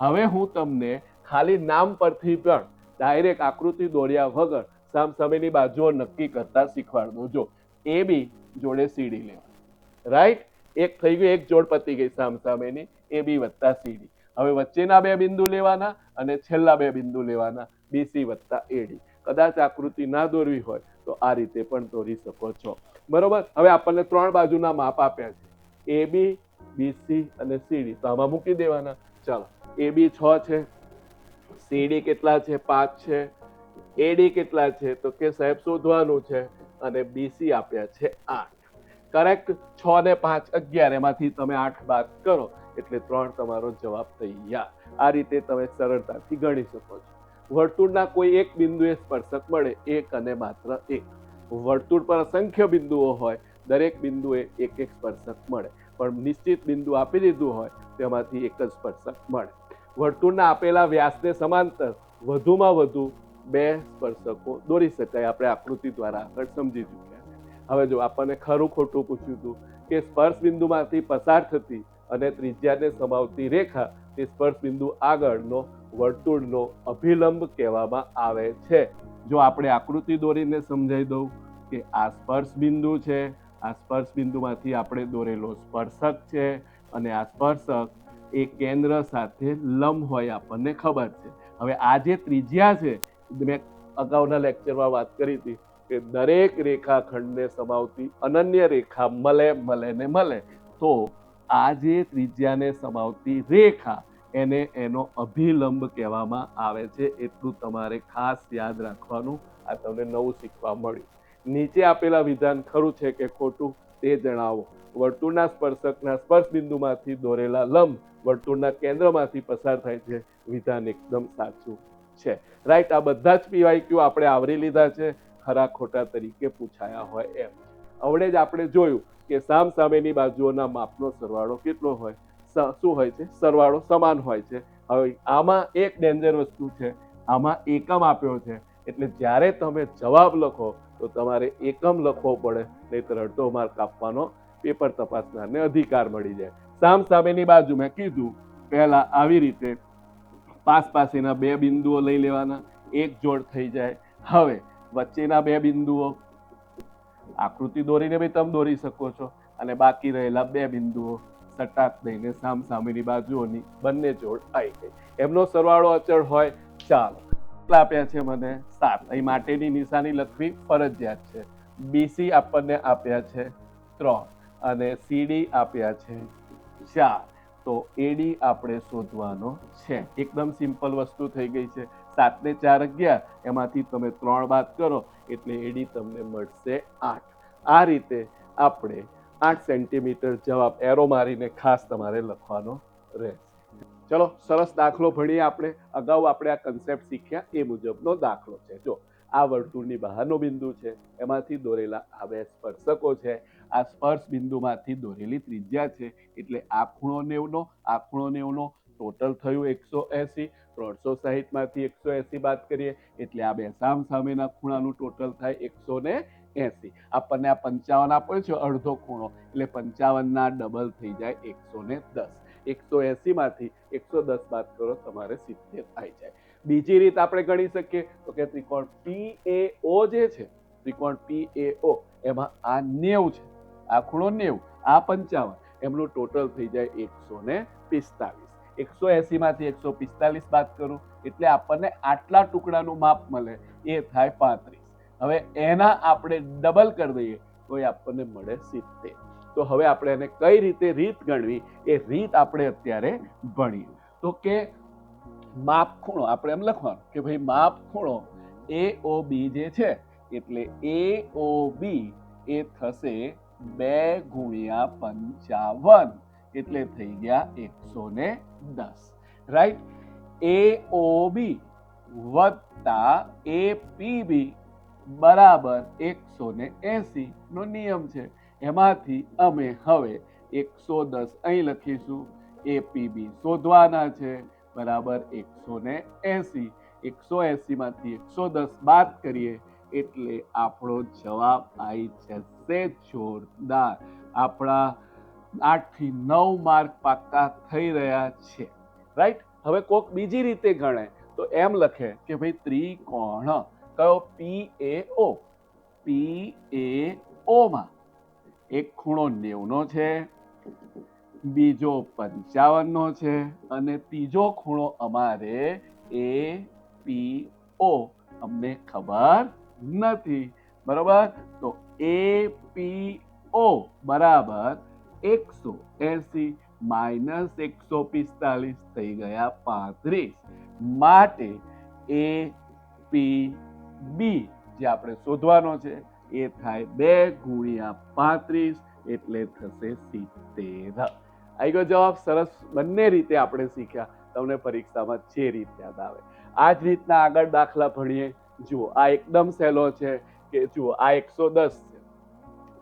હવે હું તમને ખાલી નામ પરથી પણ ડાયરેક્ટ આકૃતિ દોર્યા વગર સામસામેની બાજુઓ નક્કી કરતા શીખવાડ દઉં. જો AB જોડે CD લેવા. રાઈટ? એક થઈ ગયું, એક જોડ પતી ગઈ સામસામેની AB વત્તા CD. હવે વચ્ચેના બે બિંદુ લેવાના અને છેલ્લા બે બિંદુ લેવાના BC વત્તા AD. કદાચ આકૃતિ ના દોરવી હોય તો આ રીતે પણ દોરી શકો છો. બરોબર? હવે આપણને 3 બાજુના માપ આપ્યા છે, AB BC અને CD. તો આમાં મૂકી દેવાના. ચાલો, AB 6 છે, CD કેટલા છે? 5 છે. AD કેટલા છે તો કે સાહેબ શોધવાનું છે, અને BC આપ્યા છે 8. કરેક્ટ? 6 ને 5 11, એમાંથી તમે 8 બાદ કરો એટલે 3 તમારો જવાબ તૈયાર. આ રીતે તમે સરળતાથી ગણી શકો છો. વર્તુળના કોઈ એક બિંદુએ સ્પર્શક મળે, એક અને માત્ર એક. વર્તુળ પર અસંખ્ય બિંદુઓ હોય, દરેક બિંદુએ એક એક સ્પર્શક મળે, પણ નિશ્ચિત બિંદુ આપી દીધું હોય તેમાંથી એક જ સ્પર્શક મળે. વર્તુળના આપેલા વ્યાસને સમાંતર વધુમાં વધુ 2 સ્પર્શકો દોરી શકાય. આપણે આકૃતિ દ્વારા આગળ સમજી ચૂક્યા છે. હવે જો આપણને ખરું ખોટું પૂછ્યું હતું કે સ્પર્શ બિંદુમાંથી પસાર થતી અને ત્રિજ્યાને સમાવતી રેખા તે સ્પર્શ બિંદુ આગળનો વર્તુળનો અભિલંબ કહેવામાં આવે છે. જો આપણે આકૃતિ દોરીને સમજાવી દઉં કે આ સ્પર્શ બિંદુ છે, આ સ્પર્શ બિંદુમાંથી આપણે દોરેલો સ્પર્શક છે, અને આ સ્પર્શક એ કેન્દ્ર સાથે લંબ હોય આપણને ખબર છે. હવે આ જે ત્રિજ્યા છે, મેં અગાઉના લેક્ચરમાં વાત કરી હતી કે દરેક રેખાખંડને સમાવતી અનન્ય રેખા મળે તો આ જે ત્રિજ્યાને સમાવતી રેખા એને એનો અભિલંબ કહેવામાં આવે છે. એટલું તમારે ખાસ યાદ રાખવાનું. આ તમને નવું શીખવા મળ્યું. નીચે આપેલા વિધાન ખરું છે કે ખોટું તે જણાવો. વર્તુળના સ્પર્શકના સ્પર્શ બિંદુમાંથી દોરેલા લંબ વર્તુળના કેન્દ્રમાંથી પસાર થાય છે. વિધાન એકદમ સાચું છે. રાઈટ. આ બધા જ પીવાયક્યુ આપણે આવરી લીધા છે, ખરા ખોટા તરીકે પૂછાયા હોય એમ. હવડે જ આપણે જોયું કે સામસામેની બાજુઓના માપનો સરવાળો કેટલો હોય? શું હોય છે? સરવાળો સમાન હોય છે. હવે આમાં એક ડેન્જર વસ્તુ છે, આમાં એકમ આપ્યો છે, એટલે જ્યારે તમે જવાબ લખો તો તમારે એકમ લખવો પડે, નહીતર અડધો માર્ક આપવાનો પેપર તપાસનારને અધિકાર મળી જાય. સામસામેની બાજુ મેં કીધું પહેલા આવી રીતે પાસેના બે બિંદુઓ લઈ લેવાના, એક જોડ થઈ જાય. હવે વચ્ચેના બે બિંદુઓ આકૃતિ દોરીને બી તમે દોરી શકો છો, અને બાકી રહેલા બે બિંદુઓ સટાક દઈને સામસામેની બાજુઓની બંને જોડ આવી ગઈ. એમનો સરવાળો અચળ હોય. ચાલો, કેટલા આપ્યા છે મને? 7. અહીં માટેની નિશાની લખવી ફરજિયાત છે. બીસી આપણને આપ્યા છે 3 અને સીડી આપ્યા છે 4. તો એડી આપણે શોધવાનો છે. એકદમ સિમ્પલ વસ્તુ થઈ ગઈ છે. 7 ને 4 11, એમાંથી તમે 3 બાદ કરો એટલે એડી તમને મળશે 8. આ રીતે આપણે 8 સેન્ટીમીટર જવાબ એરો મારીને ખાસ તમારે લખવાનો રહેશે. ચલો, સરસ દાખલો ભણીએ આપણે. અગાઉ આપણે આ કન્સેપ્ટ શીખ્યા એ મુજબનો દાખલો છે. જો આ વર્તુળની બહારનો બિંદુ છે, એમાંથી દોરેલા આ બે સ્પર્શકો છે. આ સ્પર્શ બિંદુમાંથી દોરેલી ત્રિજ્યા છે, એટલે આ ખૂણો 90 આ ખૂણો 90, ટોટલ થયું 180. 360 માંથી 180 બાદ કરીએ એટલે આ બે સામસામેના ખૂણાનું ટોટલ થાય 180. આપણને આ 55 આપ્યો છે અડધો ખૂણો, એટલે 55 ના ડબલ થઈ જાય 110. 180 માંથી 110 બાદ કરો, તમારે 70 આવી જાય. બીજી રીત આપણે ગણી શકીએ તો કે ત્રિકોણ PAO જે છે, ત્રિકોણ PAO એમાં આ 90 છે, આ ખૂણો 90, આ 55, એમનું ટોટલ થઈ જાય 145. 180 માંથી 145 બાદ કરું એટલે આપણને આટલા ટુકડાનું માપ મળે, એ થાય 35. હવે એના આપણે ડબલ કરી દઈએ તો એ આપણને મળે 70. તો હવે આપણે એને કઈ રીતે રીત ગણવી એ રીત આપણે અત્યારે ભણીએ. તો કે માપ ખૂણો આપણે એમ લખવાનું કે ભાઈ માપ ખૂણો AOB જે છે, એટલે AOB એ થશે 2 ગુણ્યા 55, એટલે થઈ ગયા 110. રાઈટ. AOB વત્તા APB બરાબર 180 નો નિયમ છે. એમાંથી અમે હવે 110 અહીં લખીશું. APB શોધવાના છે, બરાબર 180. 180 માંથી 110 બાદ કરીએ એટલે આપણો જવાબ આવી જશે જોરદાર. આપણા 8 થી 9 માર્ક પાક્કા થઈ રહ્યા છે. રાઈટ. હવે કોક બીજી રીતે ગણે તો એમ લખે કે ભાઈ ત્રિકોણ કયો? PAO માં એક ખૂણો 90 નો છે, બીજો 55 નો છે, અને ત્રીજો ખૂણો અમારે APO અમને ખબર નથી. બરોબર. તો APO બરાબર 180 માઇનસ 145 થઈ ગયા 35. માટે APB જે આપણે શોધવાનો છે એ થાય 2 ગુણ્યા 35, એટલે થશે 70. આવી ગયો જવાબ. સરસ. બંને રીતે આપણે શીખ્યા. તમને પરીક્ષામાં જે રીત યાદ આવે આ જ રીતના આગળ દાખલા ભણીએ. જુઓ, આ એકદમ સહેલો છે કે જુઓ આ 110 છે,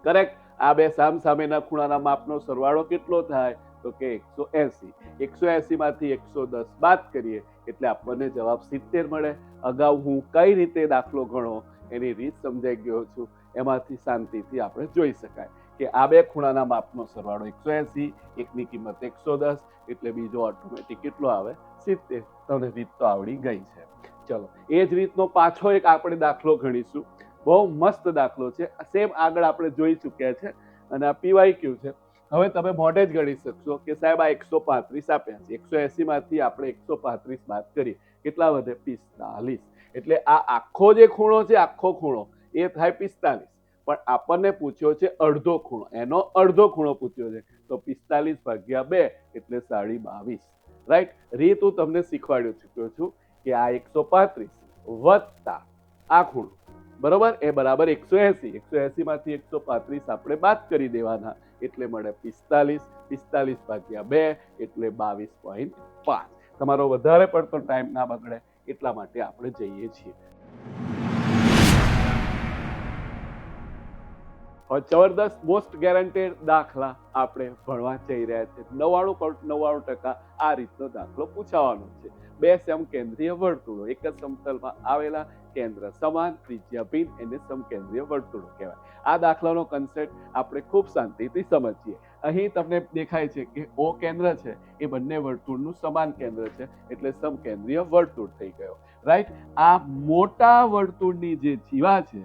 કરેક્ટ. આ બે સામસામેના ખૂણાના માપનો સરવાળો કેટલો થાય? તો કે 180. 180 માંથી 110 બાદ કરીએ એટલે આપણને જવાબ 70 મળે. અગાઉ હું કઈ રીતે દાખલો ગણો એની રીત સમજાઈ ગયો છું. એમાંથી શાંતિથી આપણે જોઈ શકાય કે આ બે ખૂણાના માપનો સરવાળો 180, એકની કિંમત 110, એટલે બીજો ઓટોમેટિક કેટલો આવે? 70. તમને રીત તો આવડી ગઈ છે. ચલો, એ જ રીતનો પાછો એક આપણે દાખલો ગણીશું. બહુ મસ્ત દાખલો છે. સેમ આગળ આપણે જોઈ ચૂક્યા છે અને આ PYQ છે. હવે તમે મોઢે જ ગણી શકશો કે સાહેબ આ 135 આપ્યા છે, 180 માંથી આપણે 135 બાદ કરીએ, કેટલા વધે? 45. એટલે આ આખો જે ખૂણો છે, આખો ખૂણો એ થાય 45, પણ આપણને પૂછ્યો છે અડધો ખૂણો, એનો અડધો ખૂણો પૂછ્યો છે, તો 45 ભાગ્યા 2 એટલે 22.5. રાઈટ? રીત હું તમને શીખવાડી ચૂક્યો છું કે આ 135 વત્તા આ ખૂણો, બરોબર, એ બરાબર 180. 180 માંથી 135 આપણે બાદ કરી દેવાના, એટલે મળે 45. 45 ભાગ્યા 2 એટલે 22.5. તમારો વધારે પડતો ટાઈમ ના બગડે એટલા માટે આપણે જઈએ છીએ. હવે જબરદસ્ત મોસ્ટ ગેરંટેડ દાખલા આપણે ભણવા જઈ રહ્યા છીએ. 99.99% આ રીતનો દાખલો પૂછાવાનો છે. બે સમકેન્દ્રીય વર્તુળો એક જ સમતલમાં આવેલા, કેન્દ્ર સમાન, ત્રિજ્યા ભિન્ન, એને સમકેન્દ્રીય વર્તુળો કહેવાય. આ દાખલાનો કન્સેપ્ટ આપણે ખૂબ શાંતિથી સમજીએ. અહીં તમને દેખાય છે કે O કેન્દ્ર છે, એ બંને વર્તુળનું સમાન કેન્દ્ર છે, એટલે સમકેન્દ્રીય વર્તુળ થઈ ગયો. રાઈટ? આ મોટા વર્તુળની જે જીવા છે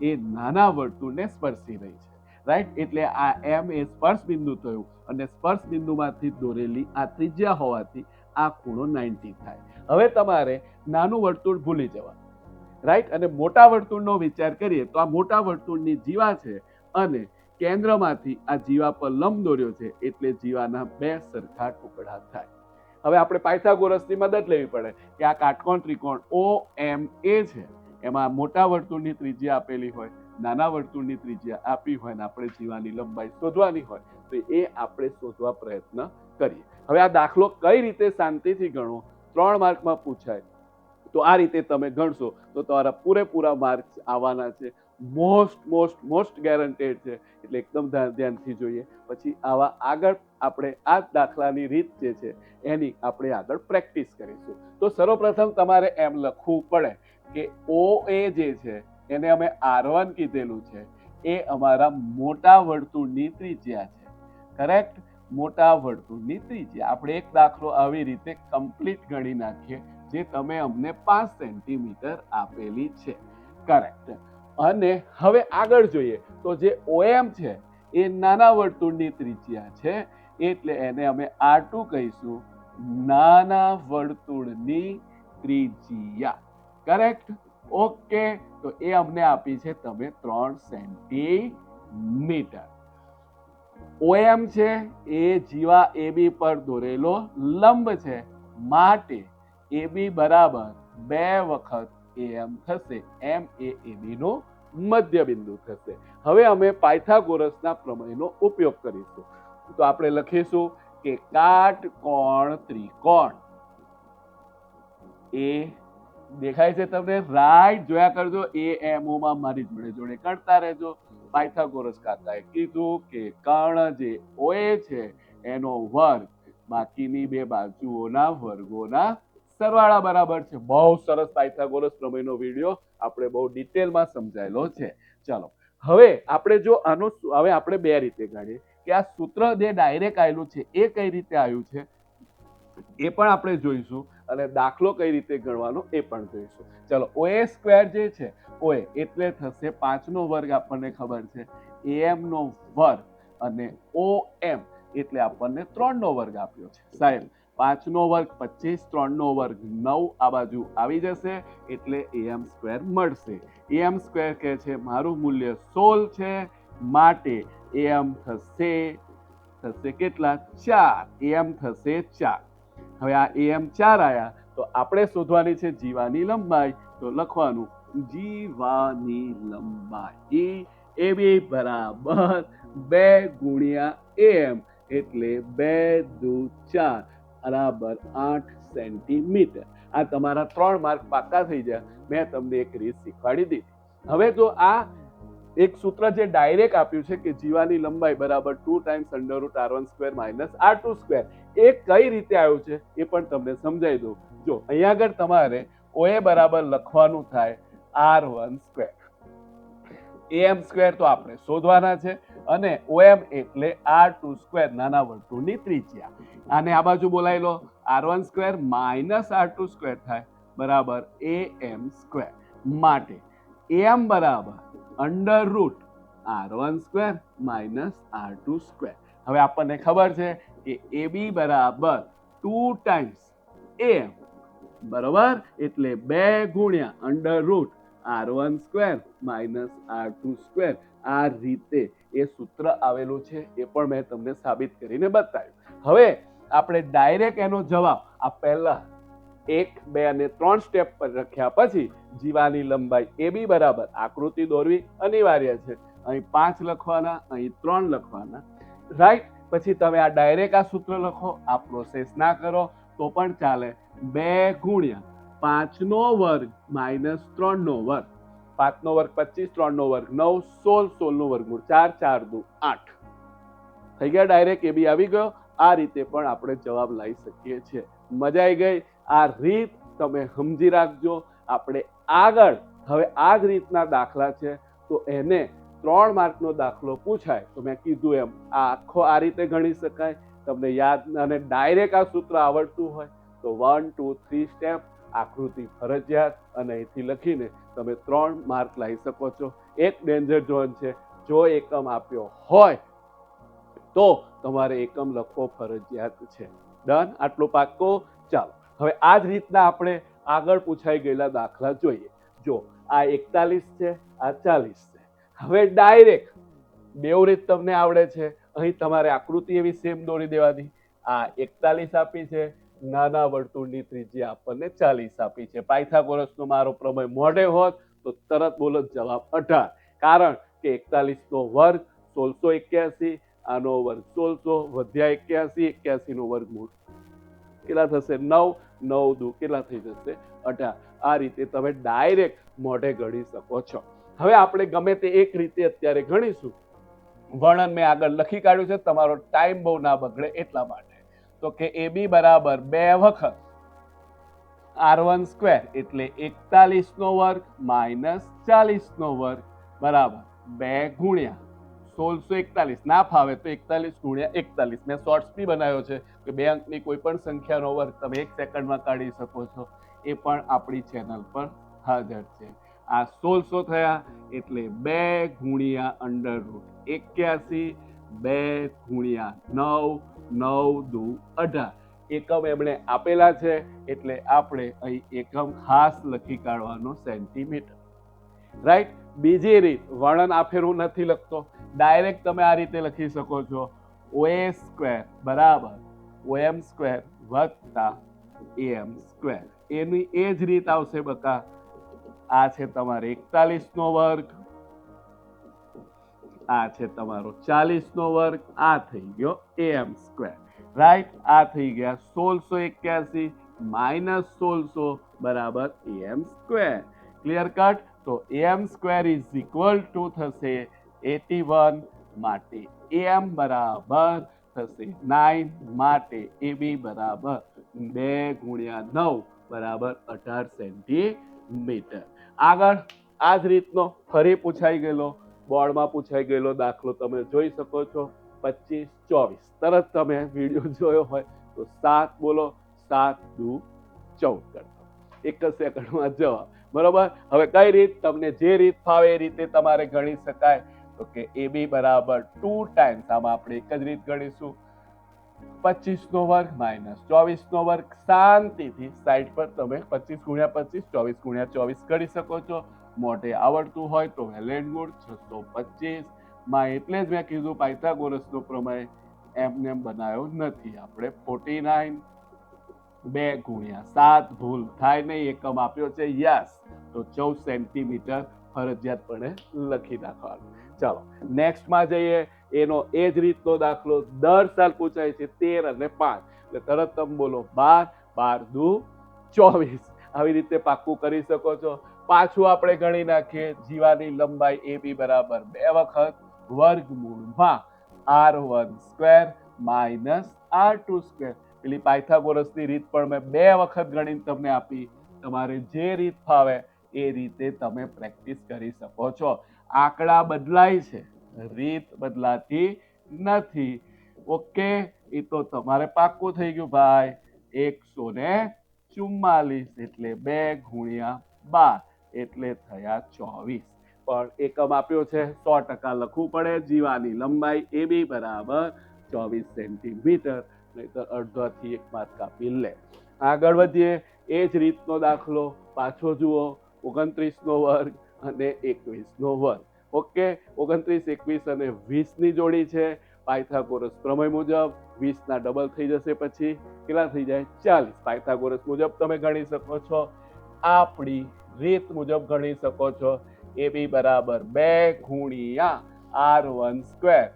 એ નાના વર્તુળને સ્પર્શી રહી છે. રાઈટ? એટલે આ M એ સ્પર્શ બિંદુ થયું, અને સ્પર્શ બિંદુમાંથી દોરેલી આ ત્રિજ્યા હોવાથી આ ખૂણો 90 થાય. હવે તમારે નાનું વર્તુળ ભૂલી જવાનું. રાઈટ? અને મોટા વર્તુળનો વિચાર કરીએ તો આ મોટા વર્તુળની જીવા છે, અને કેન્દ્રમાંથી આ જીવા પર લંબ દોર્યો છે, એટલે જીવાના બે સરખા ટુકડા થાય. હવે આપણે પાયથાગોરસની મદદ લેવી પડે કે આ કાટકોણ ત્રિકોણ OMA છે, એમાં મોટા વર્તુળની ત્રિજ્યા આપેલી હોય, નાના વર્તુળની ત્રિજ્યા આપી હોય, અને આપણે જીવાની લંબાઈ શોધવાની હોય, તો એ આપણે શોધવા પ્રયત્ન કરીએ. હવે આ દાખલો કઈ રીતે શાંતિથી ગણવો, 3 માર્કમાં પૂછાય, તો આ રીતે તમે ગણશો તો તમારા પૂરેપૂરા માર્ક્સ આવવાના છે. મોસ્ટ ગેરંટેડ છે, એટલે એકદમ ધ્યાનથી જોઈએ. પછી આવા આગળ આપણે આ દાખલાની રીત જે છે એની આપણે આગળ પ્રેક્ટિસ કરીશું. તો સર્વપ્રથમ તમારે એમ લખવું પડે કે OA જે છે એને અમે R1 કીધેલું છે, એ અમારા મોટા વર્તુળની ત્રિજ્યા છે. કરેક્ટ? મોટા વર્તુળની ત્રિજ્યા. આપણે એક દાખલો આવી રીતે કમ્પ્લીટ ગણી નાખીએ, જે તમે અમને 5 સેન્ટીમીટર આપેલી છે. કરેક્ટ. અને હવે આગળ જોઈએ તો જે OM છે એ નાના વર્તુળની ત્રિજ્યા છે, એટલે એને અમે R2 કહીશું, નાના વર્તુળની ત્રિજ્યા. કરેક્ટ? ઓકે. તો એ અમને આપી છે તમે 3 સેન્ટીમીટર. OM છે એ જીવા AB પર દોરેલો લંબ છે, માટે AB બરાબર 2 વખત AM થશે. M એ AB નો મધ્ય બિંદુ થશે. હવે અમે પાયથાગોરસના પ્રમેયનો ઉપયોગ કરીશું. તો આપણે લખીશું કે કાટકોણ ત્રિકોણ એ દેખાય છે તમને? રાઈટ? જોયા કરજો. AMO માં મારી જોડે કરતા રહેજો. પાયથાગોરસ કાકાએ કીધું કે કર્ણ જે OA છે એનો વર્ગ બાકીની બે બાજુઓના વર્ગોના સરવાળા બરાબર છે. બહુ સરસ. પાયથાગોરસ પ્રમેયનો વિડીયો આપણે બહુ ડિટેલમાં સમજાયેલો છે. ચાલો, હવે આપણે જો આનો હવે આપણે બે રીતે ગણીએ કે આ સૂત્ર જે ડાયરેક્ટ આવેલું છે એ કઈ રીતે આવ્યું છે એ પણ આપણે જોઈશું, અને દાખલો કઈ રીતે ગણવાનો એ પણ જોઈશું. ચલો, OA સ્ક્વેર જે છે, OA એટલે થશે 5 નો વર્ગ, આપણને ખબર છે, AM નો વર્ગ, અને OM એટલે આપણને 3 નો વર્ગ આપ્યો છે. સાહેબ 5 નો વર્ગ 25, 3 નો વર્ગ 9, આ બાજુ આવી જશે એટલે AM સ્ક્વેર મળશે. AM સ્ક્વેર કે છે મારું મૂલ્ય 16 છે, માટે AM થશે કેટલા? 4. AM થશે 4. હવે આ AM 4 આયા તો આપણે શોધવાની છે જીવાની લંબાઈ. તો લખવાનું જીવાની લંબાઈ AB બરાબર 2 ગુણ્યા AM, એટલે 2 દુ 4 બરાબર 8 સેન્ટીમીટર. આ તમારા 3 માર્ક પાકા થઈ જાય. મેં તમને એક રીત શીખવાડી દીધી. હવે જો આ એક સૂત્ર જે ડાયરેક્ટ આપ્યું છે કે જીવાની લંબાઈ બરાબર 2 times √R1 square minus R2 square, એ કઈ રીતે આવ્યું છે એ પણ તમને સમજાવી દઉં. જો અહીંયા આગળ તમારે OA બરાબર લખવાનું થાય R1 સ્ક્વેર, AM સ્ક્વેર તો આપણે શોધવાના છે, અને OM એટલે R2 સ્ક્વેર, નાના વર્તુળની ત્રિજ્યા. આને આ બાજુ બોલાવી લો, R1 square minus R2 square થાય બરાબર AM સ્ક્વેર, માટે AM બરાબર √R1 square minus R2 square. હવે આપણને ખબર છે કે AB બરાબર 2 ટાઈમ્સ AM, બરોબર, એટલે 2 ગુણ્યા under route R1 square minus R2 square. આ રીતે એ સૂત્ર આવેલું છે, એ પણ મેં તમને સાબિત કરીને બતાવ્યું. હવે આપણે ડાયરેક્ટ એનો જવાબ આ પહેલા 1, 2 અને 3 સ્ટેપ પર લખ્યા પછી જીવાની લંબાઈ AB બરાબર આકૃતિ દોરવી અનિવાર્ય છે. અહીં 5 લખવાના, અહીં 3 લખવાના, રાઈટ. પછી તમે આ ડાયરેક્ટ આ સૂત્ર લખો, આ પ્રોસેસ ના કરો તો પણ ચાલે. 2 ગુણ્યા 5 નો વર્ગ માઇનસ 3 નો વર્ગ, 5 નો વર્ગ 25, 3 નો વર્ગ 9, 16, 16 નો વર્ગમૂળ 4, 4 દુ 8 થઈ ગયા. ડાયરેક્ટ AB આવી ગયો. આ રીતે પણ આપણે જવાબ લાવી શકીએ છીએ. મજા આવી ગઈ? આ રીત તમે સમજી રાખજો. આપણે આગળ હવે આ જ રીતના દાખલા છે, તો એને 3 માર્કનો દાખલો પૂછાય તો મેં કીધું એમ આ આખો આ રીતે ગણી શકાય. તમને યાદ અને ડાયરેક્ટ આ સૂત્ર આવડતું હોય તો 1, 2, 3 સ્ટેપ આકૃતિ ફરજિયાત, અને અહીંથી લખીને તમે 3 માર્ક લાવી શકો છો. એક ડેન્જર ઝોન છે, જો એકમ આપ્યો હોય તો તમારે એકમ લખવો ફરજિયાત છે. ડન? આટલું પાક્કું? ચાલો હવે આ જ રીતના આપણે આગળ પૂછાઈ ગયેલા દાખલા જોઈએ. જો આ 41 છે, આ 40 છે. હવે ડાયરેક્ટ બેવ રીત તમને આવડે છે. અહીં તમારે આકૃતિ એવી સેમ દોરી દેવાની. આ 41 આપી છે, નાના વર્તુળની ત્રિજ્યા આપણને 40 આપી છે. પાયથાગોરસનો મારો પ્રમેય મોઢે હોત તો તરત બોલો જવાબ 18, કારણ કે 41 નો વર્ગ 1681, આનો વર્ગ 1600 વધ્યા 81, 81 નો વર્ગમૂળ કેટલા થશે? 9, 9 દુ કેટલા થઈ જશે? 18. આ રીતે તમે ડાયરેક્ટ મોઢે ગણી શકો છો. હવે આપણે ગમે તે એક રીતે અત્યારે ગણીશું. વર્ણન મેં આગળ લખી કાઢ્યું છે, તમારો ટાઈમ બહુ ના બગડે એટલા માટે. તો કે AB બરાબર 2 વખત R1 સ્ક્વેર એટલે 41 નો વર્ગ માઇનસ 40 નો વર્ગ બરાબર 2 ગુણ્યા 1641. ના ફાવે તો 41 ગુણ્યા 41. મેં શોર્ટ્સ બી બનાવ્યો છે કે 2 અંકની કોઈ પણ સંખ્યાનો વર્ગ તમે 1 સેકન્ડમાં કાઢી શકો છો. એ પણ આપણી ચેનલ પર હાજર છે. આ 1600 થયા એટલે 2 ગુણ્યા અંડર રૂટ 81, 2 ગુણ્યા 9, 9 દુ 18. એકમ એમણે આપેલા છે એટલે આપણે અહીં એકમ ખાસ લખી કાઢવાનો સેન્ટીમીટર, રાઈટ. બીજી રીત, વર્ણન આપેલું નથી લખતો, ડાયરેક્ટ તમે આ રીતે લખી શકો છો. OA સ્ક્વેર બરાબર OM સ્ક્વેર વત્તા AM સ્ક્વેર. એની એ જ રીત આવશે બકા. આ છે તમારે 41 નો વર્ગ, આ છે તમારો 40 નો વર્ગ, આ થઈ ગયો AM સ્ક્વેર, રાઈટ. આ થઈ ગયા 1681 માઇનસ 1600 બરાબર AM સ્ક્વેર. Clear cut? તો AM square is equal to થશે 81, માટે AM બરાબર થશે 9, માટે AB બરાબર 2 ગુણ્યા 9 બરાબર 18 સેન્ટીમીટર. આગળ આ જ રીતનો ફરી પૂછાઈ ગયેલો, બોર્ડમાં પૂછાઈ ગયેલો દાખલો તમે જોઈ શકો છો. 25, 24. તરત તમે વિડીયો જોયો હોય તો 7 બોલો, 7 દુ 14 કરતો. એક જ સેકન્ડમાં જવાબ. બરોબર. હવે કઈ રીત? તમને જે રીત ફાવે એ રીતે તમારે ગણી શકાય. તો કે AB બરાબર 2 ટાઈમ્સ, આમાં આપણે એક જ રીત ગણીશું, 25 નો વર્ગ માઇનસ 24 નો વર્ગ. શાંતિથી સાઈડ પર તમે 25 ગુણ્યા 25, 24 ગુણ્યા 24 કરી શકો છો. મોઢે આવડતું હોય તો વેલેન્ટ ગુણ 625 માં. એટલે જ મેં કીધું પાયથાગોરસનો પ્રમેય એમને બનાવ્યો નથી આપણે. 49, 2 ગુણ્યા 7 ભૂલ થાય નહીં, એકમ આપ્યો છે, યસ. તો 14 સેન્ટીમીટર ફરજિયાતપણે લખી નાખવાનું. ચાલો નેક્સ્ટમાં જઈએ. એનો એ જ રીતનો દાખલો દર સાલ પૂછાય છે, 13 અને 5. એટલે તરત તમે બોલો 12, 12 દુ 24. આવી રીતે પાક્કું કરી શકો છો. પાછું આપણે ગણી નાખીએ. જીવાની લંબાઈ AB બરાબર 2 વખત વર્ગમૂળમાં R1 square minus R2 square. પેલી પાયથાગોરસની રીત પણ મેં 2 વખત ગણીને તમને આપી. તમારે જે રીત ફાવે એ રીતે તમે પ્રેક્ટિસ કરી શકો છો. આંકડા બદલાય છે, રીત બદલાતી નથી. ઓકે, એ તો તમારે પાક્કું થઈ ગયું ભાઈ. 144 એટલે 2 ગુણ્યા 12 એટલે થયા 24. પણ એકમ આપ્યો છે, 100% લખવું પડે. જીવાની લંબાઈ AB બરાબર 24 સેન્ટીમીટર, નહીતર અડધાથી 1 માર્ક કાપી લે. આગળ વધીએ. એ જ રીતનો દાખલો પાછો જુઓ. 29 નો વર્ગ અને 21 નો વર્ગ. ઓકે, 29, 21 અને 20 ની જોડી છે. પાયથાગોરસ પ્રમેય મુજબ 20 ના ડબલ થઈ જશે, પછી કેટલા થઈ જાય? 40. પાયથાગોરસ મુજબ તમે ગણી શકો છો. આપણી રીત મુજબ ગણી શકો છો. AB બરાબર 2 ગુણ્યા R1 square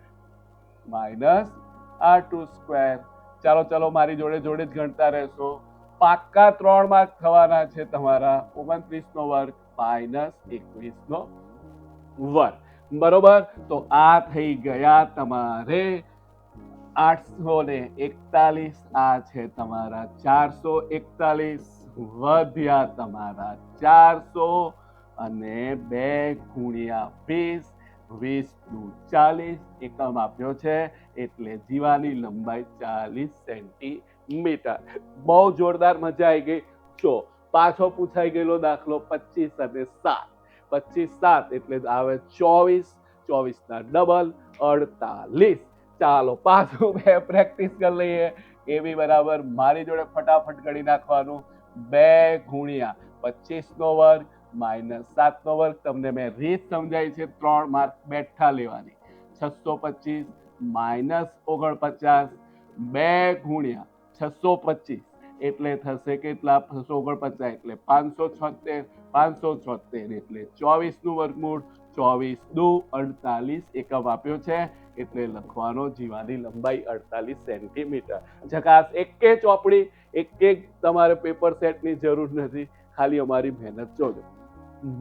minus R2 square. ચાલો મારી જોડે જોડે જ ગણતા રહેશો. પાક્કા 3 માર્ક થવાના છે તમારા. 29 નો વર્ગ માઇનસ 21 નો વર્ગ. બરોબર, તો આ થઈ ગયા તમારે 841. આ છે તમારા 441. વધ્યા તમારા 400 અને 2 ગુણ્યા 20. 20 નું 40. એકમ આપ્યો છે, એટલે જીવાની લંબાઈ 40 સેન્ટીમીટર. બહુ જોરદાર, મજા આવી ગઈ. જો પાછો પૂછાઈ ગયેલો દાખલો 25 અને 7. 25, 7 એટલે આવે 24. 24 ના ડબલ 48. ચાલો પાછું પ્રેક્ટિસ કરી લઈએ. AB બરાબર મારી જોડે ફટાફટ ગણી નાખવાનું. 2 ગુણ્યા 25 નો વર્ગ માઇનસ 7 નો વર્ગ. તમને મેં રીત સમજાઈ છે, 3 માર્ક બેઠા લેવાની. 625 માઇનસ 49. 2 ગુણ્યા 625 એટલે થશે કેટલા? 649 એટલે 576. 576 એટલે 24 નું વર્ગમૂળ. 24 દુ 48. એકમ આપ્યો છે, એટલે લખવાનો જીવાની લંબાઈ 48 સેન્ટીમીટર. ઝકાસ. એક ચોપડી, એક તમારે પેપર સેટની જરૂર નથી, ખાલી અમારી મહેનત જોજો.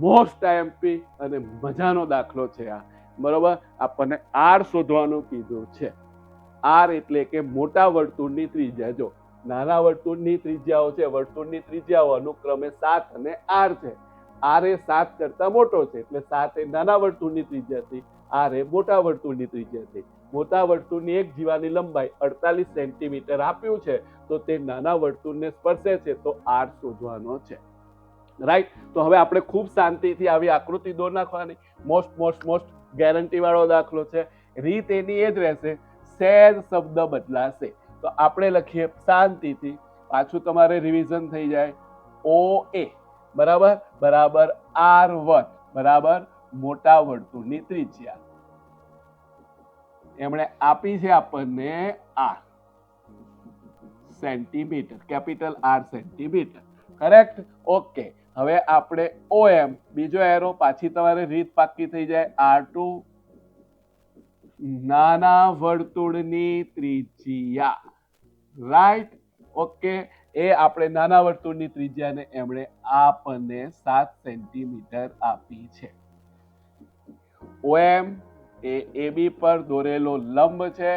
મોસ્ટ આઈએમપી અને મજાનો દાખલો છે આ. બરોબર, આપણને આર શોધવાનું કીધું છે. આર એટલે કે મોટા વર્તુળની ત્રિજ્યા. જો નાના વર્તુળની ત્રિજ્યાઓ છે, વર્તુળની ત્રિજ્યાઓ અનુક્રમે 7 અને 8 છે. આર એ 7 કરતા મોટો છે, એટલે 7 એ નાના વર્તુળની ત્રિજ્યા થઈ. આર એ મોટા વર્તુળની ત્રિજ્યા થઈ. મોટા વર્તુળની એક જીવાની લંબાઈ 48 સેન્ટીમીટર આપ્યું છે, તો તે નાના વર્તુળને સ્પર્શે છે, તો આર શોધવાનો છે. રાઈટ. તો હવે આપણે ખૂબ શાંતિથી આવી આકૃતિ દોર નાખવાની. મોસ્ટ ગેરંટી વાળો દાખલો છે. રીત એની એ જ રહેશે, સહેજ શબ્દ બદલાશે. તો આપણે લખીએ શાંતિથી, પાછું તમારે રિવિઝન થઈ જાય. OA બરાબર R1 બરાબર મોટા વર્તુળની ત્રિજ્યા. એમણે આપી છે આપણને R centimetre, capital R centimetre. Correct? Okay. હવે આપણે OM, બીજો એરો, પાછી તમારે રીત પાકી થઈ જાય. R2 નાના વર્તુળની ત્રિજ્યા. રાઈટ? ઓકે. એ આપણે નાના વર્તુળની ત્રિજ્યાને એમણે આપણને 7 સેન્ટીમીટર આપી છે. OM એ AB પર દોરેલો લંબ છે.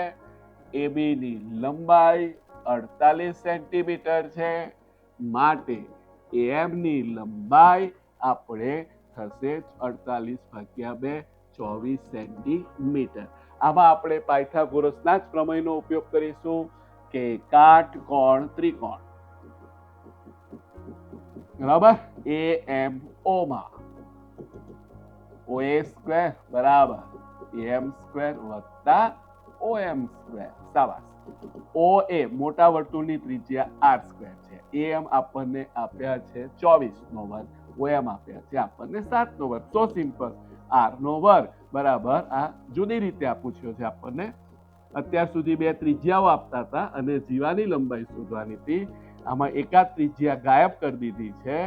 AB ની લંબાઈ 48 સેન્ટીમીટર છે, માટે AM ની લંબાઈ આપણે થશે 48/2 24 સેન્ટીમીટર. આમાં આપણે પાયથાગોરસના જ પ્રમેયનો ઉપયોગ કરીશું કે કાટકોણ ત્રિકોણ. બરાબર, AMO માં OA સ્ક્વેર બરાબર AM સ્ક્વેર વત્તા OM સ્ક્વેર. શાબાશ. OA મોટા વર્તુળની ત્રિજ્યા R સ્ક્વેર છે. AM આપણને આપ્યા છે 24 નો વર્ગ. OM આપ્યા છે આપણને 7 નો વર્ગ. સો સિમ્પલ. R નો વર્ગ બરાબર, આ જુદી રીતે પૂછ્યો છે આપણને. અત્યાર સુધી બે ત્રિજ્યાઓ આપતા હતા અને જીવાની લંબાઈ શોધવાની હતી. આમાં એકાદ ત્રિજ્યા ગાયબ કરી દીધી છે,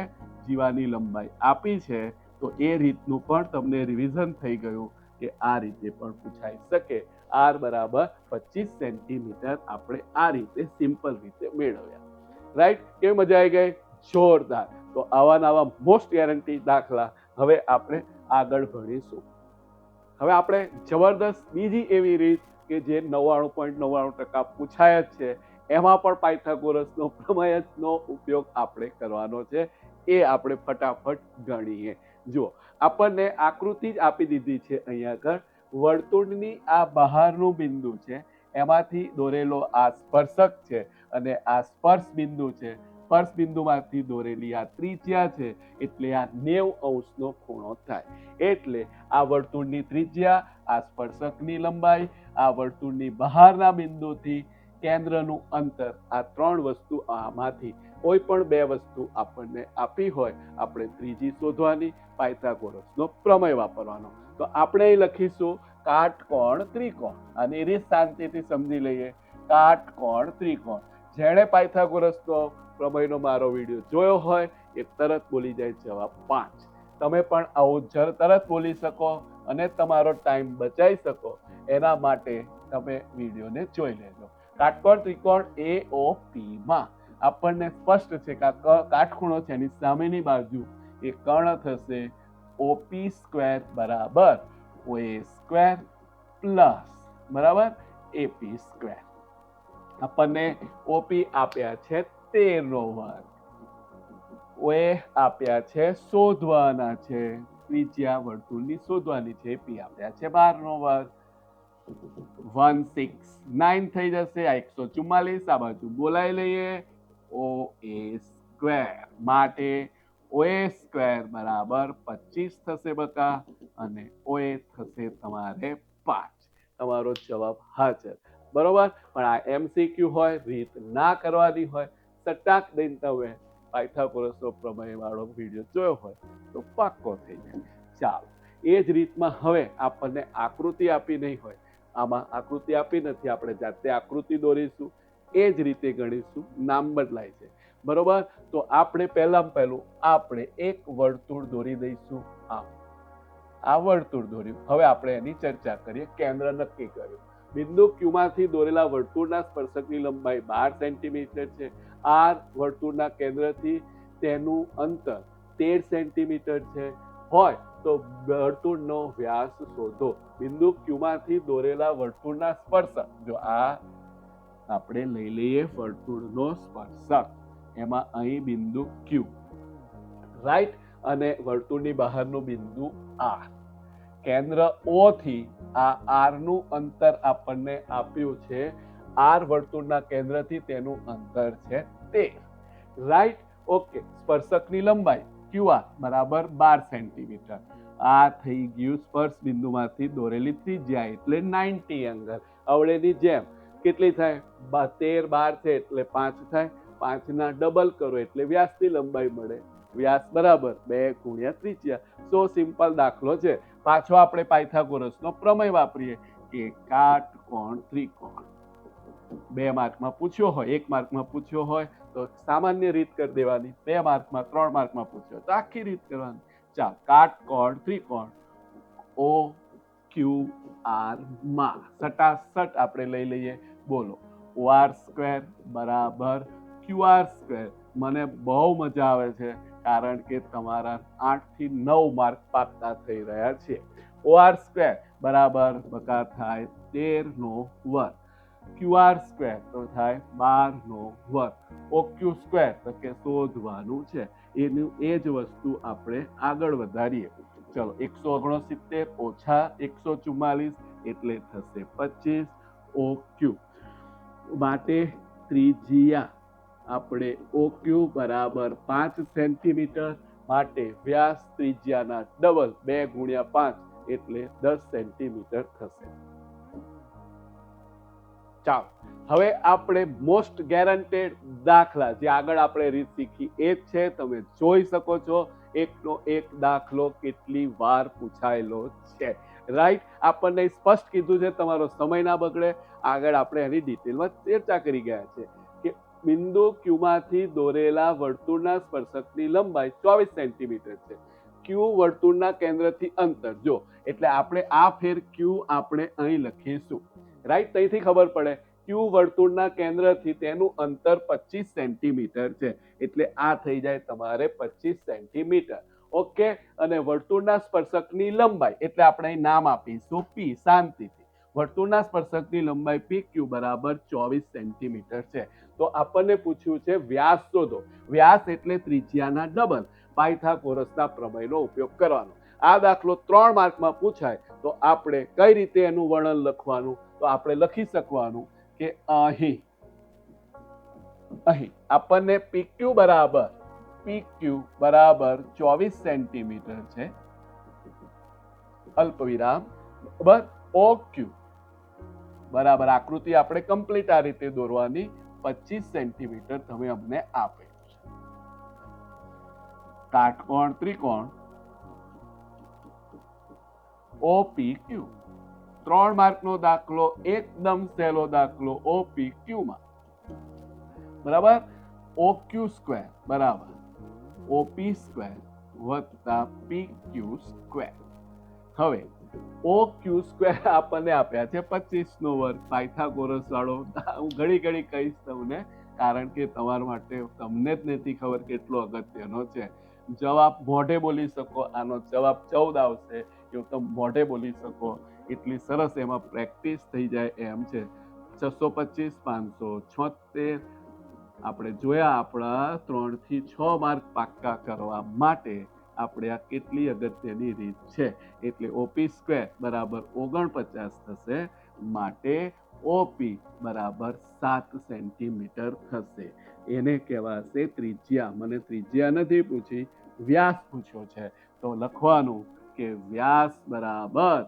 જીવાની લંબાઈ આપી છે. તો એ રીતનું પણ તમને રિવિઝન થઈ ગયું કે આ રીતે પણ પૂછાઈ શકે. R બરાબર 25 સેન્ટીમીટર આપણે આ રીતે સિમ્પલ રીતે મેળવ્યા. રાઈટ? કેવી મજા આવી ગઈ? જોરદાર. તો આવા મોસ્ટ ગેરંટી દાખલા હવે આપણે આગળ ભણીશું. હવે આપણે જબરદસ્ત બીજી એવી રીત કે જે 99.99% પૂછાય જ છે, એમાં પણ પાયથાગોરસનો પ્રમેયનો ઉપયોગ આપણે કરવાનો છે. એ આપણે ફટાફટ ગણીએ. જુઓ, આપણને આકૃતિ જ આપી દીધી છે અહીંયા આગળ. વર્તુળની આ બહારનું બિંદુ છે, એમાંથી દોરેલો આ સ્પર્શક છે, અને આ સ્પર્શ બિંદુ છે. સ્પર્શ બિંદુમાંથી દોરેલી આ ત્રિજ્યા છે એટલે આ 90° ખૂણો થાય. એટલે આ વર્તુળની ત્રિજ્યા, આ સ્પર્શકની લંબાઈ, આ વર્તુળની બહારના બિંદુથી કેન્દ્રનું અંતર, આ 3 વસ્તુ આમાંથી કોઈ પણ 2 વસ્તુ આપણને આપી હોય, આપણે ત્રીજી શોધવાની, પાયથાગોરસનો પ્રમેય વાપરવાનો. તો આપણે અહીં લખીશું કાટકોણ ત્રિકોણ, અને રીત શાંતિથી સમજી લઈએ. કાટકોણ ત્રિકોણ, જેણે પાયથાગોરસનો પ્રમેયનો મારો વિડીયો જોયો હોય એ તરત બોલી જાય જવાબ 5. તમે પણ આવું તરત બોલી શકો અને તમારો ટાઈમ બચાવી શકો એના માટે તમે વિડીયોને જોઈ લેજો. કાટકોણ ત્રિકોણ AOP માં આપણને સ્પષ્ટ છે કે કાટખૂણો છે એની સામેની બાજુ એ કર્ણ થશે OP² બરાબર OA² પ્લસ બરાબર AP². આપણને OP આપ્યા છે 13 OA આપ્યા છે શોધવાના છે, ત્રિજ્યા વર્તુળની શોધવાની છે, AP આપ્યા છે 12 169 થઈ જશે. આ 144 આ બાજુ બોલાવી લઈએ OA² માટે OA² બરાબર 25 થશે બકા, અને OA થશે તમારે 5. તમારો જવાબ હાજર. બરોબર. પણ આ MCQ હોય, રીત ના કરવાની હોય, સટાક દઈને તમે પાયથાગોરસનો પ્રમેય વાળો વિડીયો જોયો હોય તો પાક્કો થઈ જાય. ચાલો, એ જ રીતમાં હવે આપણને આકૃતિ આપી નહીં હોય, આમાં આકૃતિ આપી નથી, આપણે જાતે આકૃતિ દોરીશું, એ જ રીતે ગણીશું, નામ બદલાય છે. બરોબર. તો આપણે પહેલું આપણે એક વર્તુળ દોરી દઈશું. આ વર્તુળ દોર્યું. હવે આપણે એની ચર્ચા કરીએ. કેન્દ્ર નક્કી કર્યું. બિંદુ Q માંથી દોરેલા વર્તુળના સ્પર્શકની લંબાઈ 12 સેન્ટીમીટર છે. R વર્તુળના કેન્દ્રથી તેનું અંતર 13 સેન્ટીમીટર છે હોય તો વર્તુળનો વ્યાસ શોધો. બિંદુ Q માંથી દોરેલા વર્તુળના સ્પર્શક, જો આ આપણે લઈ લઈએ વર્તુળનો સ્પર્શક, એમાં અહીં બિંદુ Q, રાઈટ, અને વર્તુળની બહારનું બિંદુ R. કેન્દ્ર O થી આ R નું અંતર આપણને આપ્યું છે. R વર્તુળના કેન્દ્રથી તેનું અંતર છે 13, રાઈટ. ઓકે. સ્પર્શકની લંબાઈ QR બરાબર 12 સેન્ટીમીટર. આ થઈ ગયું સ્પર્શ બિંદુમાંથી દોરેલી ત્રિજ્યા એટલે 90 એંગલ. અવળેની જેમ કેટલી થાય? 13 12 છે એટલે 5 થાય. 5 ના ડબલ કરો એટલે વ્યાસની લંબાઈ મળે. વ્યાસ બરાબર 2 ગુણ્યા ત્રિજ્યા. સો સિમ્પલ દાખલો છે. પાછો આપણે પાયથાગોરસનો પ્રમેય વાપરીએ કે કાટકોણ ત્રિકોણ. 2 માર્કમાં પૂછ્યો હોય, 1 માર્કમાં પૂછ્યો હોય તો સામાન્ય રીત કરી દેવાની, 2 માર્કમાં 3 માર્કમાં પૂછ્યો તો આખી રીત કરવાની. ચાલ, કાટકોણ ત્રિકોણ OQR માં સટાસટ આપણે લઈ લઈએ. બોલો, OR² બરાબર QR². મને બહુ મજા આવે છે કારણ કે તમારા 8 થી 9 માર્ક પાક્કા થઈ રહ્યા છે. OR² બરાબર બકા થાય 13 QR² તો થાય 12 OQ² તો કે શોધવાનું છે. એનું એ જ વસ્તુ આપણે આગળ વધારીએ. ચલો, 169 ઓછા 144 એટલે થશે 25. OQ માટે ત્રિજ્યા આપણે OQ બરાબર 5 સેન્ટીમીટર, માટે વ્યાસ ત્રિજ્યાના ડબલ 2 ગુણ્યા 5 એટલે 10 સેન્ટીમીટર થશે. ચાલો, હવે આપણે મોસ્ટ ગેરંટેડ દાખલા, જે આગળ આપણે રીત શીખી એ જ છે. તમે જોઈ શકો છો એકનો એક દાખલો કેટલી વાર પૂછાયેલો છે, રાઈટ. આપણને સ્પષ્ટ કીધું છે, તમારો સમય ના બગડે. આગળ આપણે એની ડિટેલમાં ચર્ચા કરી ગયા છે કે બિંદુ Q માંથી દોરેલા વર્તુળના સ્પર્શકની લંબાઈ 24 સેન્ટીમીટર છે. Q વર્તુળના કેન્દ્રથી અંતર, જો એટલે આપણે આ ફેર Q આપણે અહીં લખીશું, રાઈટ. અહીંથી ખબર પડે Q વર્તુળના કેન્દ્રથી તેનું અંતર 25 સેન્ટીમીટર છે એટલે આ થઈ જાય તમારે 25 સેન્ટીમીટર. ઓકે. અને વર્તુળના સ્પર્શકની લંબાઈ એટલે આપણે અહીં નામ આપીશું P, શાંતિથી. વર્તુળના સ્પર્શકની લંબાઈ PQ બરાબર 24 સેન્ટીમીટર છે. તો આપણને પૂછ્યું છે વ્યાસ શોધો. વ્યાસ એટલે ત્રિજ્યાના ડબલ. પાયથાગોરસના પ્રમેયનો ઉપયોગ કરવાનો. આ દાખલો 3 માર્કમાં પૂછાય તો આપણે કઈ રીતે એનું વર્ણન લખવાનું? તો આપણે લખી શકવાનું કે અહીં અહીં આપણને PQ બરાબર 24 સેન્ટીમીટર છે, અલ્પવિરામ બરાબર OQ બરાબર આકૃતિ આપણે કમ્પ્લીટ આ રીતે દોરવાની 25 સેન્ટીમીટર તમે અમને આપે છે. કાટકોણ ત્રિકોણ OPQ 3 માર્કનો દાખલો, એકદમ સહેલો દાખલો OPQ માં બરાબર OQ સ્ક્વેર બરાબર OP સ્ક્વેર વત્તા PQ સ્ક્વેર. હવે OQ સ્ક્વેર આપણને આપ્યા છે 25 નો વર્ગ, પાયથાગોરસ વાળો હું ઘડી કહીશ તમને, કારણ કે તમારા માટે તમને જ નથી ખબર કેટલો અગત્યનો છે. જવાબ મોઢે બોલી શકો, આનો જવાબ 14 આવશે એવું તમે મોઢે બોલી શકો, એટલી સરસ એમાં પ્રેક્ટિસ થઈ જાય એમ છે. 625 576 આપણે જોયા. આપણા 3 થી 6 માર્ક પાક્કા કરવા માટે આપણે આ કેટલી અગત્યની રીત છે. એટલે OP સ્ક્વેર બરાબર 49 થશે, માટે OP બરાબર 7 સેન્ટીમીટર થશે. એને કહેવાશે ત્રિજ્યા. મને ત્રિજ્યા નથી પૂછી, વ્યાસ પૂછ્યો છે, તો લખવાનું કે વ્યાસ બરાબર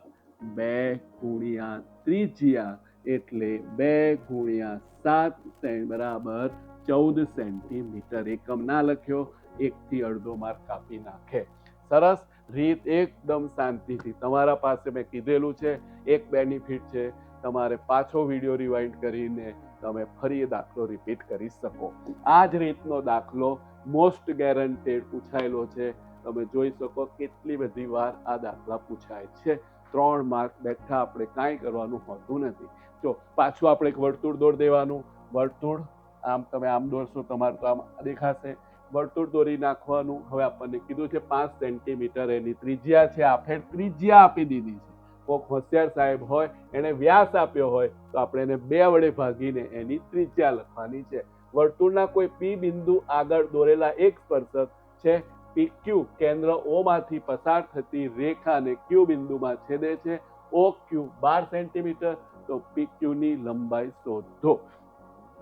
2 ગુણ્યા ત્રિજ્યા, એટલે 2 ગુણ્યા 7 બરાબર 14 સેન્ટીમીટર. એકમ ના લખ્યો, 1 થી અડધો માર્ક કાપી નાખે. સરસ રીત, એકદમ શાંતિથી. તમારા પાસે મેં કીધેલું છે, એક બેનિફિટ છે, તમારે પાછો વિડીયો રિવાઇન્ડ કરીને તમે ફરી એ દાખલો રિપીટ કરી શકો. આ જ રીતનો દાખલો મોસ્ટ ગેરંટેડ પૂછાયેલો છે. તમે જોઈ શકો કેટલી બધી વાર આ દાખલા પૂછાય છે. 3 માર્ક બેઠા, આપણે કાંઈ કરવાનું હોતું નથી. જો પાછું આપણે એક વર્તુળ દોરી દેવાનું. વર્તુળ આમ તમે આમ દોરશો, તમારે તો આમ દેખાશે. વર્તુળ દોરી નાખવાનું. હવે આપણને કીધું છે 5 સેન્ટીમીટર એની ત્રિજ્યા છે. આપણે ત્રિજ્યા આપી દીધી છે. કોઈક હોશિયાર સાહેબ હોય, એને વ્યાસ આપ્યો હોય, તો આપણે એને 2 વડે ભાગીને એની ત્રિજ્યા લખવાની છે. વર્તુળના કોઈ P બિંદુ આગળ દોરેલા એક સ્પર્શક છે. PQ કેન્દ્ર O માંથી પસાર થતી રેખાને Q બિંદુમાં છેદે છે. OQ 12 સેન્ટીમીટર, તો PQ ની લંબાઈ શોધો.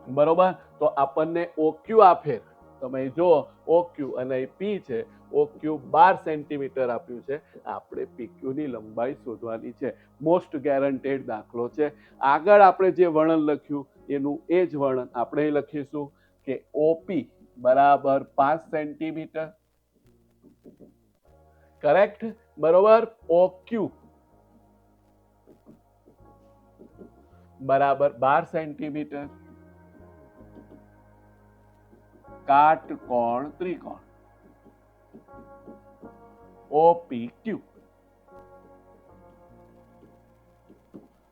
બરોબર, તો આપણને OQ આપે, તમે જો OQ અને P છે, OQ 12 સેન્ટીમીટર આપ્યું છે, આપણે PQ ની લંબાઈ શોધવાની છે. મોસ્ટ ગેરંટેડ દાખલો છે. આગળ આપણે જે વર્ણન લખ્યું એનું એ જ વર્ણન આપણે લખીશું કે OP બરાબર 5 સેન્ટીમીટર, કરેક્ટ, બરોબર. OQ બરાબર 12 સેન્ટીમીટર. કાટકોણ ત્રિકોણ OPQ.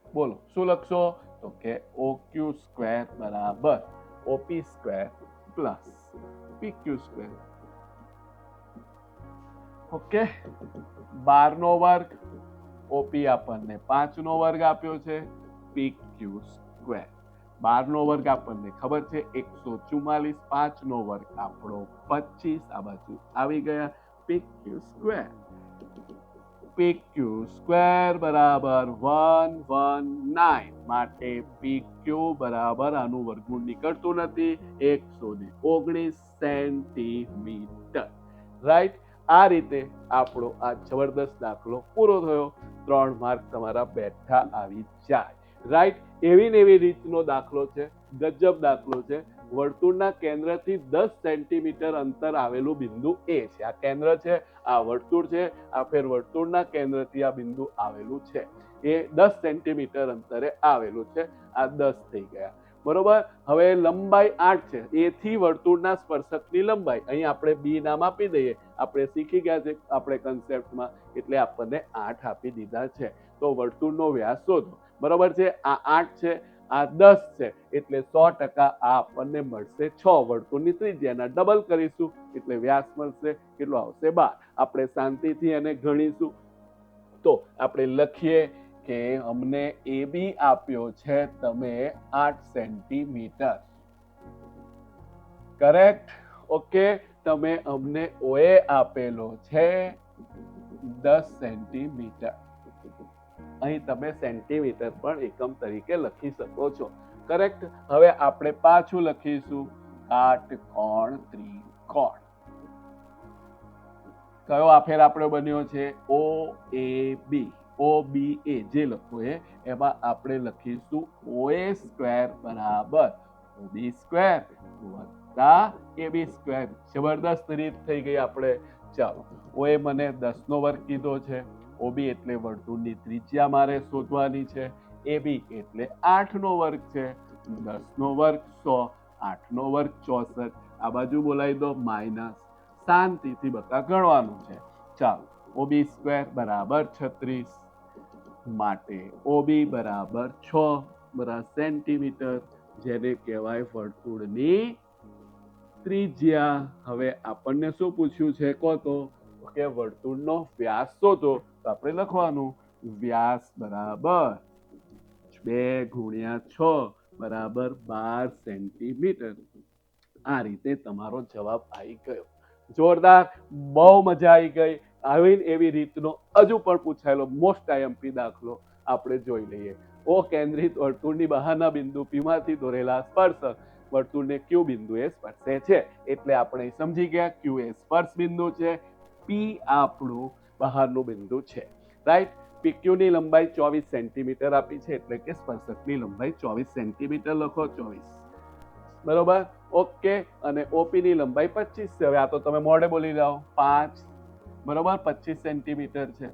બોલો શું લખશો? તો કે OQ સ્ક્વેર બરાબર OP square plus PQ square. Okay, 12 નો વર્ગ, OP આપણને 5 નો વર્ગ આપ્યો છે, PQ સ્ક્વેર 12 નો વર્ગ આપણને ખબર છે 144, 5 નો વર્ગ આપણો 25, આ બાજુ આવી ગયા. PQ સ્ક્વેર બરાબર 119, માટે PQ બરાબર આનું વર્ગમૂળ નીકળતું નથી, 119 સેન્ટીમીટર. રાઈટ, આ રીતે આપણો આ જબરદસ્ત દાખલો પૂરો થયો. 3 માર્ક તમારા બેઠા આવી જાય. રાઈટ, એવી ને એવી રીતનો દાખલો છે, ગજબ દાખલો છે. વર્તુળના કેન્દ્રથી 10 સેન્ટીમીટર અંતર આવેલું બિંદુ એ છે. આ કેન્દ્ર છે, આ વર્તુળ છે, આ ફેર વર્તુળના કેન્દ્રથી આ બિંદુ આવેલું છે, એ 10 સેન્ટીમીટર અંતરે આવેલું છે. આ 10 થઈ ગયા, બરોબર. હવે લંબાઈ 8 છે, એ થી વર્તુળના સ્પર્શકની લંબાઈ, અહીં આપણે બી નામ આપી દઈએ, આપણે શીખી ગયા છે આપણે કન્સેપ્ટમાં, એટલે આપણને 8 આપી દીધા છે. તો વર્તુળનો વ્યાસ શોધો, બરોબર છે. આ 8 છે, આ 10 છે, એટલે 100% આ આપણને મળશે 6. વર્તુળની ત્રિજ્યાના ડબલ કરીશું એટલે વ્યાસ મળશે, કેટલો આવશે? 12. આપણે શાંતિથી એને ગણીશું. તો આપણે લખીએ કે અમને AB આપ્યો છે તમે 8 સેન્ટીમીટર, કરેક્ટ. ઓકે, તમે અમને OA આપેલો છે 10 સેન્ટીમીટર. અહીં તમે સેન્ટીમીટર પણ એકમ તરીકે લખી શકો છો, કરેક્ટ. હવે આપણે પાછું લખીશું કાટકોણ ત્રિકોણ. કયો આફેર આપણો બન્યો છે? ઓ એ બી. ઓ બી એ જે લખો એમાં આપણે લખીશું OA સ્ક્વેર બરાબર OB સ્ક્વેર વત્તા AB સ્ક્વેર. જબરદસ્ત રીત થઈ ગઈ આપણે. ચાલો, OA મને 10 નો વર્ગ કીધો છે, OB એટલે વર્તુળની ત્રિજ્યા મારે શોધવાની છે, AB એટલે 8 નો વર્ગ છે. 10 નો વર્ગ 100, 8 નો વર્ગ 64. આ બાજુ બોલાવી દો માઇનસ. શાંતિથી બકા ગણવાનું છે. ચાલો, OB સ્ક્વેર બરાબર 36 માટે OB બરાબર 6 સેન્ટીમીટર, જેને કહેવાય વર્તુળની ત્રિજ્યા. હવે આપણને શું પૂછ્યું છે કહો તો કે વર્તુળનો વ્યાસ શોધો. તો આપણે લખવાનું વ્યાસ બરાબર 2 ગુણ્યા 6 બરાબર 12 સેન્ટીમીટર. આ રીતે તમારો જવાબ આવી ગયો. જોરદાર, બહુ મજા આવી ગઈ. આવી એવી રીતનો હજુ પણ પૂછાયેલો મોસ્ટ આઈએમપી દાખલો આપણે જોઈ લઈએ. ઓ કેન્દ્રિત વર્તુળની બહારના બિંદુ P માંથી દોરેલા સ્પર્શક વર્તુળને Q બિંદુએ સ્પર્શે છે. એટલે આપણે સમજી ગયા Q એ સ્પર્શ બિંદુ છે, P આપણું બહારનું બિંદુ છે. રાઈટ. PQ ની લંબાઈ 24 સેન્ટીમીટર આપી છે, એટલે કે સ્પર્શકની લંબાઈ 24 સેન્ટીમીટર લખો. 24 બરોબર. ઓકે. અને OP ની લંબાઈ 25 છે. હવે આ તો તમે મોઢે બોલી જાઓ. 5 બરોબર 25 સેન્ટીમીટર છે,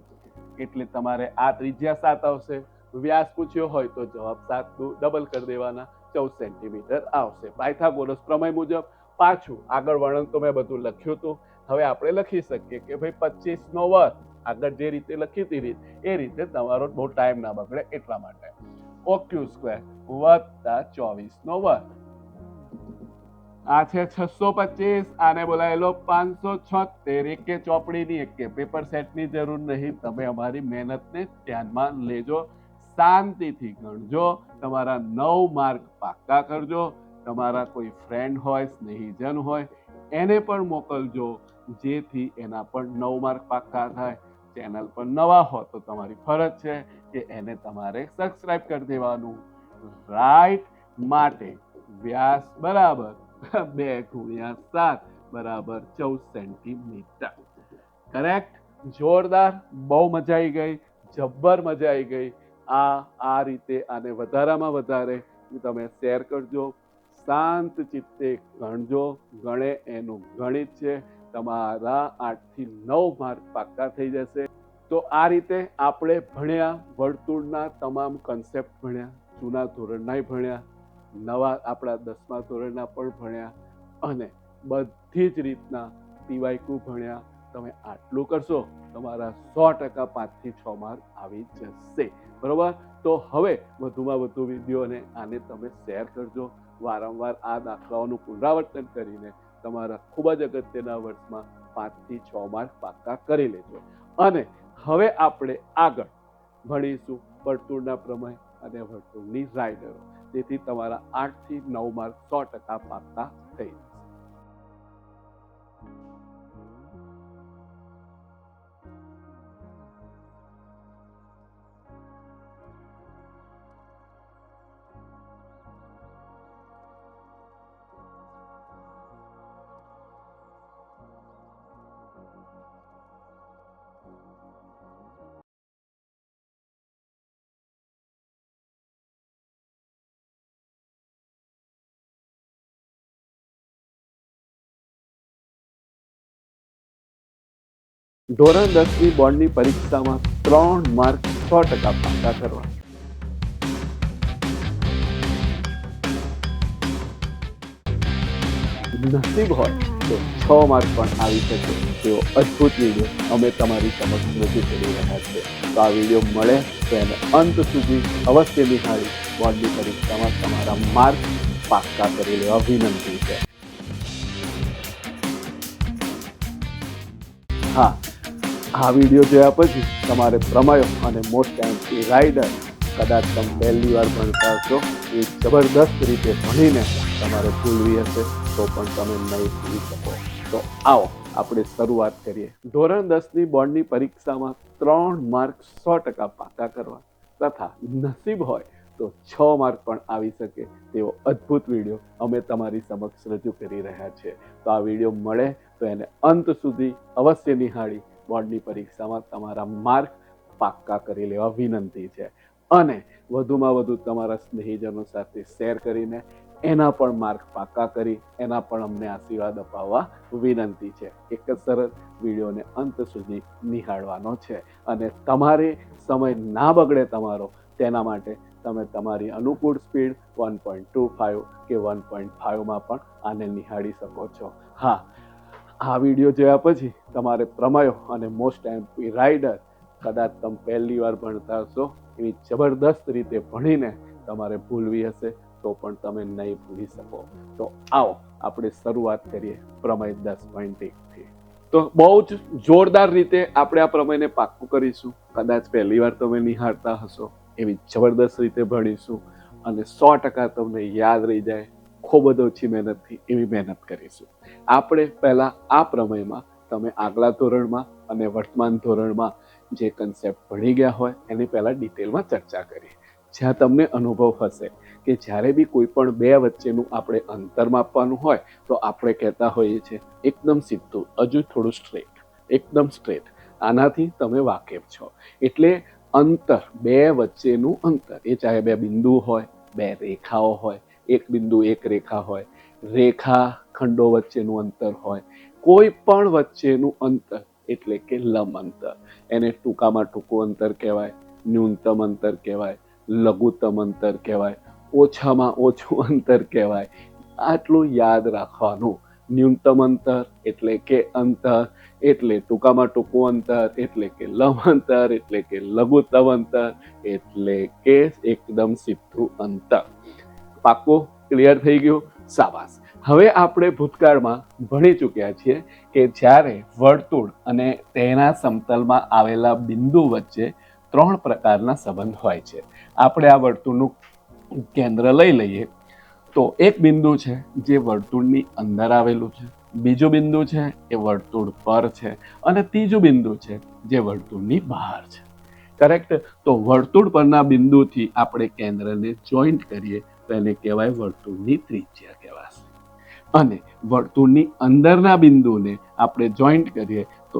એટલે તમારે આ ત્રિજ્યા 7 આવશે. વ્યાસ પૂછ્યો હોય તો જવાબ 7 ડબલ કરી દેવાના, 14 સેન્ટીમીટર આવશે. પાયથાગોરસ પ્રમેય મુજબ. પાછું આગળ વર્ણન તો મેં બધું લખ્યું હતું. હવે આપણે લખી શકીએ કે ભાઈ 25 નો વર્ગ, આગળ જે રીતે લખી હતી રીત એ રીતે તમારો બહુ ટાઈમ ના બગડે એટલા માટે. OQ સ્ક્વેર વત્તા 24 નો વર્ગ. આ છે 625. આને બોલાયેલો 576. એકે ચોપડીની એકે પેપર સેટની જરૂર નહીં. તમે અમારી મહેનતને ધ્યાનમાં લેજો, શાંતિથી ગણજો. તમારા 9 માર્ક પાક્કા કરજો. તમારા કોઈ ફ્રેન્ડ હોય, સ્નેહીજન હોય, એને પણ મોકલજો, જેથી એના પણ 9 માર્ક પાક્કા થાય. ચેનલ પર નવા હો તો તમારી ફરજ છે કે એને તમારે સબસ્ક્રાઇબ કરી દેવાનું. રાઈટ. માટે વ્યાસ બરાબર 2 ગુણ્યા 7 બરાબર 14 સેન્ટીમીટર. કરેક્ટ. જોરદાર, બહુ મજા આવી ગઈ, જબ્બર મજા આવી ગઈ. આ રીતે આને વધારામાં વધારે તમે શેર કરજો. શાંત ચિત્તે ગણજો. ગણે એનું ગણિત છે. તમારા 8 થી 9 માર્ક પાક્કા થઈ જશે. તો આ રીતે આપણે ભણ્યા, વર્તુળના તમામ કન્સેપ્ટ ભણ્યા, જૂના ધોરણના ભણ્યા, નવા આપણા 10મા ધોરણના પણ ભણ્યા, અને બધી જ રીતના PYQ ભણ્યા. તમે આટલું કરશો તમારા 100% 5 થી 6 માર્ક આવી જશે. બરોબર. તો હવે વધુમાં વધુ વિડીયોને આને તમે શેર કરજો. વારંવાર આ દાખલાઓનું પુનરાવર્તન કરીને તમારા ખૂબ જ અગત્યના વર્ષમાં 5 થી 6 માર્ક પાક્કા કરી લેજો. અને હવે આપણે આગળ ભણીશું વર્તુળના પ્રમેય અને વર્તુળની રાઇડરો, તેથી તમારા 8 થી 9 માર્ક 100% પાક્કા થઈ જશે. ધોરણ 10ની બોર્ડની પરીક્ષામાં 3 માર્ક 100% પાકા કરવા. નસીબ હોય તો 6 માર્ક પણ આવી શકે તેવો અદ્ભુત વિડીયો અમે તમારી સમક્ષ રજૂ કરી રહ્યા છીએ. તો આ વિડીયો મળે તો એને અંત સુધી અવશ્ય નિહાળી બોર્ડની પરીક્ષામાં તમારા માર્ક પાક્કા કરી લેવા વિનંતી છે. હા, આ વિડીયો જોયા પછી તમારે પ્રમેયો અને મોસ્ટ આઈએમપી રાઇડર કદાચ તમે પહેલી વાર ભણતા હશો, એ જબરદસ્ત રીતે ભણીને તમારે ભૂલવી હશે તો પણ તમે નહીં ભૂલી શકો. તો આવો આપણે શરૂઆત કરીએ. ધોરણ 10ની બોર્ડની પરીક્ષામાં 3 માર્ક 100% પાકા કરવા તથા નસીબ હોય તો 6 માર્ક પણ આવી શકે તેવો અદ્ભુત વિડીયો અમે તમારી સમક્ષ રજૂ કરી રહ્યા છીએ. તો આ વિડીયો મળે તો એને અંત સુધી અવશ્ય નિહાળી બોર્ડની પરીક્ષામાં તમારા માર્ક પાક્કા કરી લેવા વિનંતી છે. અને વધુમાં વધુ તમારા સ્નેહીજનો સાથે શેર કરીને એના પણ માર્ક પાક્કા કરી એના પણ અમને આશીર્વાદ અપાવવા વિનંતી છે. એક જ સરળ વિડીયોને અંત સુધી નિહાળવાનો છે અને તમારે સમય ના બગડે તમારો, તેના માટે તમે તમારી અનુકૂળ સ્પીડ 1.25 કે 1.5માં પણ આને નિહાળી શકો છો. હા, આ વિડીયો જોયા પછી તમારે પ્રમેયો અને મોસ્ટ એમપી રાઇડર કદાચ તમે પહેલી વાર ભણતા હશો એવી જબરદસ્ત રીતે ભણીને તમારે ભૂલવી હશે તો પણ તમે નહીં ભૂલી શકો. તો આવો આપણે શરૂઆત કરીએ પ્રમેય 10.1થી. તો બહુ જ જોરદાર રીતે આપણે આ પ્રમેયને પાક્કું કરીશું. કદાચ પહેલી વાર તમે નિહાળતા હશો એવી જબરદસ્ત રીતે ભણીશું અને 100% તમને યાદ રહી જાય ખૂબ જ ઓછી મહેનતથી એવી મહેનત કરીશું. આપણે પહેલા આ પ્રમેયમાં તમે આગલા ધોરણમાં અને વર્તમાન ધોરણમાં જે કન્સેપ્ટ ભણી ગયા હોય એની પહેલા ડિટેલમાં ચર્ચા કરીએ. જ્યાં તમને અનુભવ હશે કે જ્યારે બી કોઈ પણ બે વચ્ચેનું આપણે અંતર માપવાનું હોય તો આપણે કહેતા હોઈએ છીએ એકદમ સીધું, હજુ થોડું સ્ટ્રેટ, એકદમ સ્ટ્રેટ. આનાથી તમે વાકેફ છો. એટલે અંતર, બે વચ્ચેનું અંતર, એ ચાહે બે બિંદુ હોય, બે રેખાઓ હોય, એક બિંદુ એક રેખા હોય, રેખા ખંડો વચ્ચેનું અંતર હોય, કોઈ પણ વચ્ચેનું અંતર એટલે કે લંબ અંતર. એને ટૂંકામાં ટૂંકું અંતર કહેવાય, ન્યૂનતમ અંતર કહેવાય, લઘુત્તમ અંતર કહેવાય, ઓછામાં ઓછું અંતર કહેવાય. આટલું યાદ રાખવાનું. ન્યૂનતમ અંતર એટલે કે અંતર, એટલે ટૂંકામાં ટૂંકું અંતર એટલે કે લંબ અંતર, એટલે કે લઘુત્તમ અંતર એટલે કે એકદમ સીધું અંતર. પાક્કું ક્લિયર થઈ ગયું? શાબાશ. હવે આપણે ભૂતકાળમાં ભણી ચૂક્યા છીએ કે જ્યારે વર્તુળ અને તેના સમતલમાં આવેલા બિંદુ વચ્ચે 3 પ્રકારના સંબંધ હોય છે. આપણે આ વર્તુળનું કેન્દ્ર લઈ લઈએ તો એક બિંદુ છે જે વર્તુળની અંદર આવેલું છે, બીજું બિંદુ છે એ વર્તુળ પર છે અને ત્રીજું બિંદુ છે જે વર્તુળની બહાર છે. કરેક્ટ? તો વર્તુળ પરના બિંદુથી આપણે કેન્દ્રને જોઈન્ટ કરીએ તો એને કહેવાય વર્તુળની ત્રિજ્યા કહેવાશે. અને વર્તુળની અંદરના બિંદુને આપણે જોઈન્ટ કરીએ તો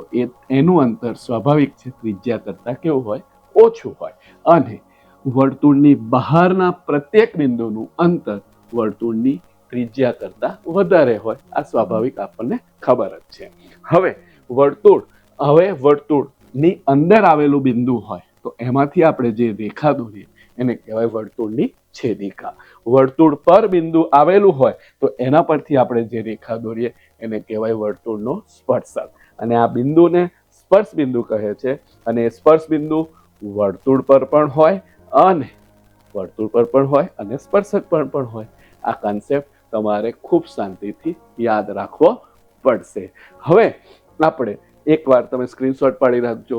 એનું અંતર સ્વાભાવિક છે ત્રિજ્યા કરતાં કેવું હોય? ઓછું હોય. અને વર્તુળની બહારના પ્રત્યેક બિંદુનું અંતર વર્તુળની ત્રિજ્યા કરતાં વધારે હોય. આ સ્વાભાવિક આપણને ખબર જ છે. હવે વર્તુળની અંદર આવેલું બિંદુ હોય તો એમાંથી આપણે જે રેખા દોરીએ એને કહેવાય વર્તુળની છેદિકા. વર્તુળ પર બિંદુ આવેલું હોય તો એના પરથી આપણે જે રેખા દોરીએ એને કહેવાય વર્તુળનો સ્પર્શક. અને આ બિંદુને સ્પર્શ બિંદુ કહે છે. અને સ્પર્શ બિંદુ વર્તુળ પર પણ હોય અને સ્પર્શક પર પણ હોય. આ કન્સેપ્ટ તમારે ખૂબ શાંતિથી યાદ રાખવો પડશે. હવે આપણે એકવાર તમે સ્ક્રીનશોટ પાડી રાખજો